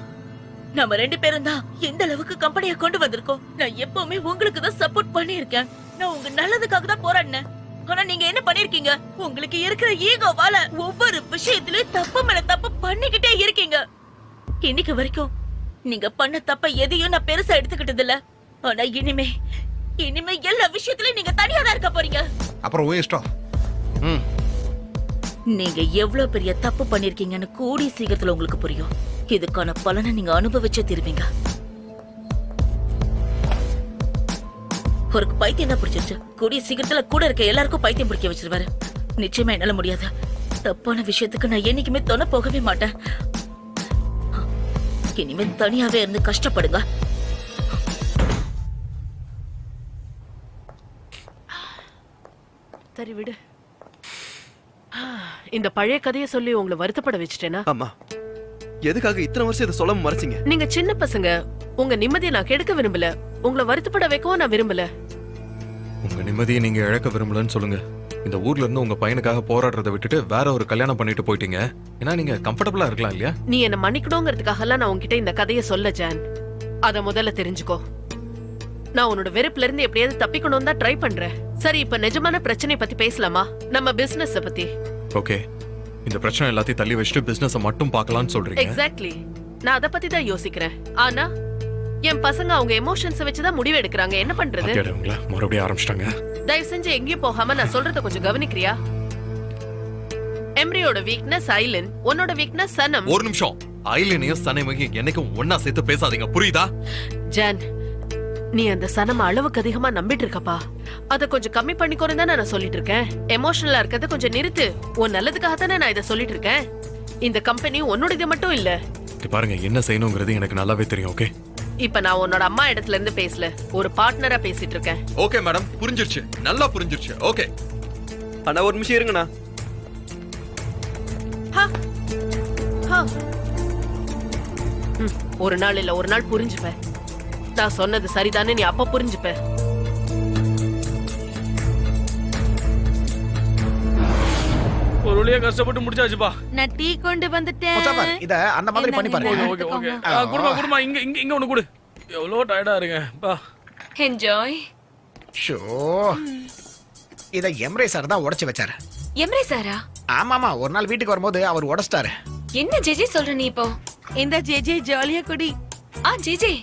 நம்ம 2 பேரும் தான் எந்த அளவுக்கு கம்பெனியை கொண்டு வந்திருக்கோம். நான் எப்பவுமே உங்களுக்கு தான் சப்போர்ட் பண்ணியிருக்கேன். நான் உங்க நல்லதுக்காக தான் போராடினேன். ஆனா நீங்க என்ன பண்ணிருக்கீங்க? உங்களுக்கு இருக்கிற ஈகோவால ஒவ்வொரு விஷயத்திலயும் தப்பு மேல தப்பு பண்ணிக்கிட்டே இருக்கீங்க. இன்னைக்கு வரைக்கும் நீங்க பண்ண தப்ப எதையும் நான் பெருசா எடுத்துக்கிட்டது இல்ல. ஆனா இனிமே எல்லா விஷயத்திலயும் நீங்க தனியா தான் இருக்க போறீங்க. அப்புறம் உன் இஷ்டம். நீங்க எவ்வளவு பெரிய தப்பு பண்ணிருக்கீங்கன்னு கூடிய சீக்கிரத்துல உங்களுக்கு புரியும். இதுக்கான பலனை நீங்க அனுபவிச்சே தருவீங்க. ஒரு பைத்தியம் தான் பிடிச்சிருச்சு. கூடிய சீக்கிரத்துல கூட இருக்க எல்லாருக்கும் பைத்தியம் பிடிக்க வச்சிருவாரு. நிச்சயமா என்னால முடியாது. தப்பான விஷயத்துக்கு நான் என்னைக்குமே தொண போகவே மாட்டேன். இனிமே தனியாவே இருந்து கஷ்டப்படுங்க. சரி விடு. இந்த பழைய கதையை சொல்லி உங்களை வருத்தப்பட வச்சுட்டேனா? ஆமா, எதுக்காக இத்தனை வருஷம் இதை சொல்லாம மறைச்சிங்க? நீங்க சின்ன பசங்க, உங்க நிம்மதியை நான் கெடுக்க விரும்பல. உங்களை வருத்தப்பட வைக்கவும் நான் விரும்பல. உங்க நிம்மதியை நீங்க இழக்க விரும்பலன்னு சொல்லுங்க. இந்த ஊர்ல இருந்து உங்க பையனுக்காக போராடுறதை விட்டுட்டு வேற ஒரு கல்யாணம் பண்ணிட்டு போயிட்டீங்க. ஏன்னா நீங்க கம்ஃபர்டபுளா இருக்கலாம் இல்லையா? நீ என்ன மன்னிக்கணுங்கிறதுக்காக எல்லாம் நான் உன்கிட்ட இந்த கதையை சொல்ல ஜான். அத முதல்ல தெரிஞ்சுக்கோ. நான் உன்னோட வெறுப்புல இருந்து எப்படியாவது தப்பிக்கணும் தான் ட்ரை பண்றேன். சரி, இப்ப நிஜமான பிரச்சனை பத்தி பேசலாமா? நம்ம பிசினஸ் பத்தி. ஓகே, இந்த பிரச்சனை எல்லாத்தையும் தள்ளி வச்சுட்டு பிசினஸ் மட்டும் பார்க்கலாம்னு சொல்றீங்க. எக்ஸாக்ட்லி. நான் அத பத்தி தான் யோசிக்கிறேன். ஆனா என் பசங்க அவங்க எமோஷன்ஸ் வச்சுதான் முடிவு எடுக்கிறாங்க. என்ன பண்றது? மறுபடியும் ஆரம்பிச்சிட்டாங்க. தயவு செஞ்சு எங்கேயும் போகாம நான் சொல்றத கொஞ்சம் கவனிக்கிறியா? எம்ரியோட வீக்னஸ் ஐலன், உன்னோட வீக்னஸ் சனம். ஒரு நிமிஷம். ஐலனையும் சனமையும் என்னைக்கும் ஒன்னா சேர்த்து பேசாதீங்க, புரியுதா? ஜான், நீ அந்த சனம் அளவுக்கு அதிகமா நம்பிட்டு இருக்கப்பா. அத கொஞ்சம் கம்மி பண்ணிக்கோன்னு தானே நான் சொல்லிட்டு இருக்கேன். எமோஷனலா இருக்கறத கொஞ்சம் நிறுத்து. உன் நல்லதுக்காக தானே நான் இதை சொல்லிட்டு இருக்கேன். இந்த கம்பெனி உன்னோடது மட்டும் இல்ல. பாருங்க, என்ன செய்யணுங்கிறது எனக்கு நல்லாவே தெரியும். ஓகே, இப்ப நான் உன்னோட அம்மா இடத்துல இருந்து பேசல, ஒரு பார்ட்னரா பேசிட்டு இருக்கேன். ஓகே மேடம், புரிஞ்சிருச்சு, நல்லா புரிஞ்சிருச்சு. ஓகே அண்ணா, ஒரு நிமிஷம் இருங்கண்ணா. ஒரு நாள் இல்ல ஒரு நாள் புரிஞ்சுப்ப. நான் சொன்னது சரிதானே நீ அப்ப புரிஞ்சுப்ப. ஒரு வழியா கஷ்டப்பட்டு முடிச்சாச்சுப்பா. நான் டீ கொண்டு வந்துட்டேன். முசாஃபர், இத அந்த மாதிரி பண்ணி பாருங்க. Okay okay. குடுமா இங்க இங்க இங்க ஒண்ணு குடு. எவ்வளவு டயர்டா இருங்க பா. என்ஜாய். ஷோ, இத எம்ரே சார் தான் உடைச்சு வச்சாரு. எம்ரே சாரா? ஆமாமா, ஒரு நாள் வீட்டுக்கு வரும்போது அவர் உடைச்சிட்டாரு. என்ன ஜெஜே சொல்ற நீ இப்போ? இந்த ஜேஜே ஜாலியா குடி. ஜெஜே,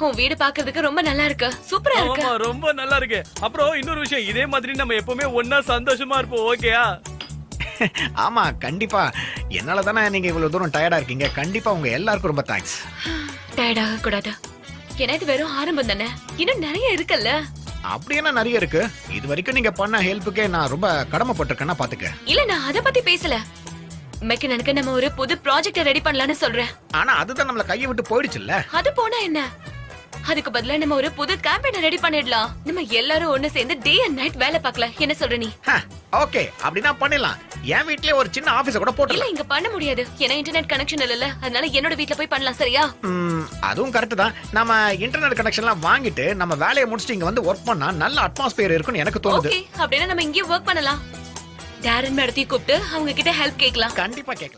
உன் வீடு பாக்குறதுக்கு ரொம்ப நல்லா இருக்கு. சூப்பரா இருக்கு. ஆமா, ரொம்ப நல்லா இருக்கு. அப்புறம் இன்னொரு விஷயம், இதே மாதிரி நம்ம எப்பவுமே ஒண்ணா சந்தோஷமா இருப்போம். ஓகேயா? ஆமா, கண்டிப்பா. என்னால தானே நீங்க இவ்வளவு தூரம் டயர்டா இருக்கீங்க. கண்டிப்பா உங்க எல்லாருக்கும் ரொம்ப தேங்க்ஸ். டயர்ட் ஆக கூடாது. ஏன்னா இது வெறும் ஆரம்பம் தானே, இன்னும் நிறைய இருக்குல்ல. அப்படி என்ன நிறைய இருக்கு. இது வரைக்கும் நீங்க பண்ண ஹெல்ப்புக்கே நான் ரொம்ப கடமைப்பட்டிருக்கேன்னா பாத்துக்க. இல்ல, நான் அத பத்தி பேசல. மெக்கனுக்கு நம்ம ஒரு புது ப்ராஜெக்ட் ரெடி பண்ணலாம்னு சொல்றேன். ஆனா அதுதான் நம்மள கையை விட்டு போயிடுச்சுல்ல. அது போனா என்ன? அதுக்கு பதிலா நம்ம ஒரு புது கேம்பெயின் ரெடி பண்ணிடலாம். நம்ம எல்லாரும் ஒண்ணு சேர்ந்து டே அண்ட் நைட் வேலை பார்க்கலாம். என்ன சொல்ற நீ? ஓகே, அப்படினா பண்ணிடலாம். என் வீட்லயே ஒரு சின்ன ஆபீஸ் கூட போட்டுடலாம். இல்ல, இங்க பண்ண முடியாது. ஏன்னா இன்டர்நெட் கனெக்ஷன் இல்லல. அதனால என்னோட வீட்ல போய் பண்ணலாம். சரியா? அதுவும் கரெக்ட் தான். நம்ம இன்டர்நெட் கனெக்ஷன்லாம் வாங்கிட்டு நம்ம வேலையை முடிச்சிட்டு இங்க வந்து ஒர்க் பண்ணா நல்ல அட்மாஸ்பியர் இருக்கும்னு எனக்கு தோணுது. ஓகே, அப்படினா நம்ம இங்கேயே ஒர்க் பண்ணலாம். டாரன் மேடத்தை கூப்பிட்டு அவங்க கிட்ட ஹெல்ப் கேட்கலாம். கண்டிப்பா கேட்கலாம்.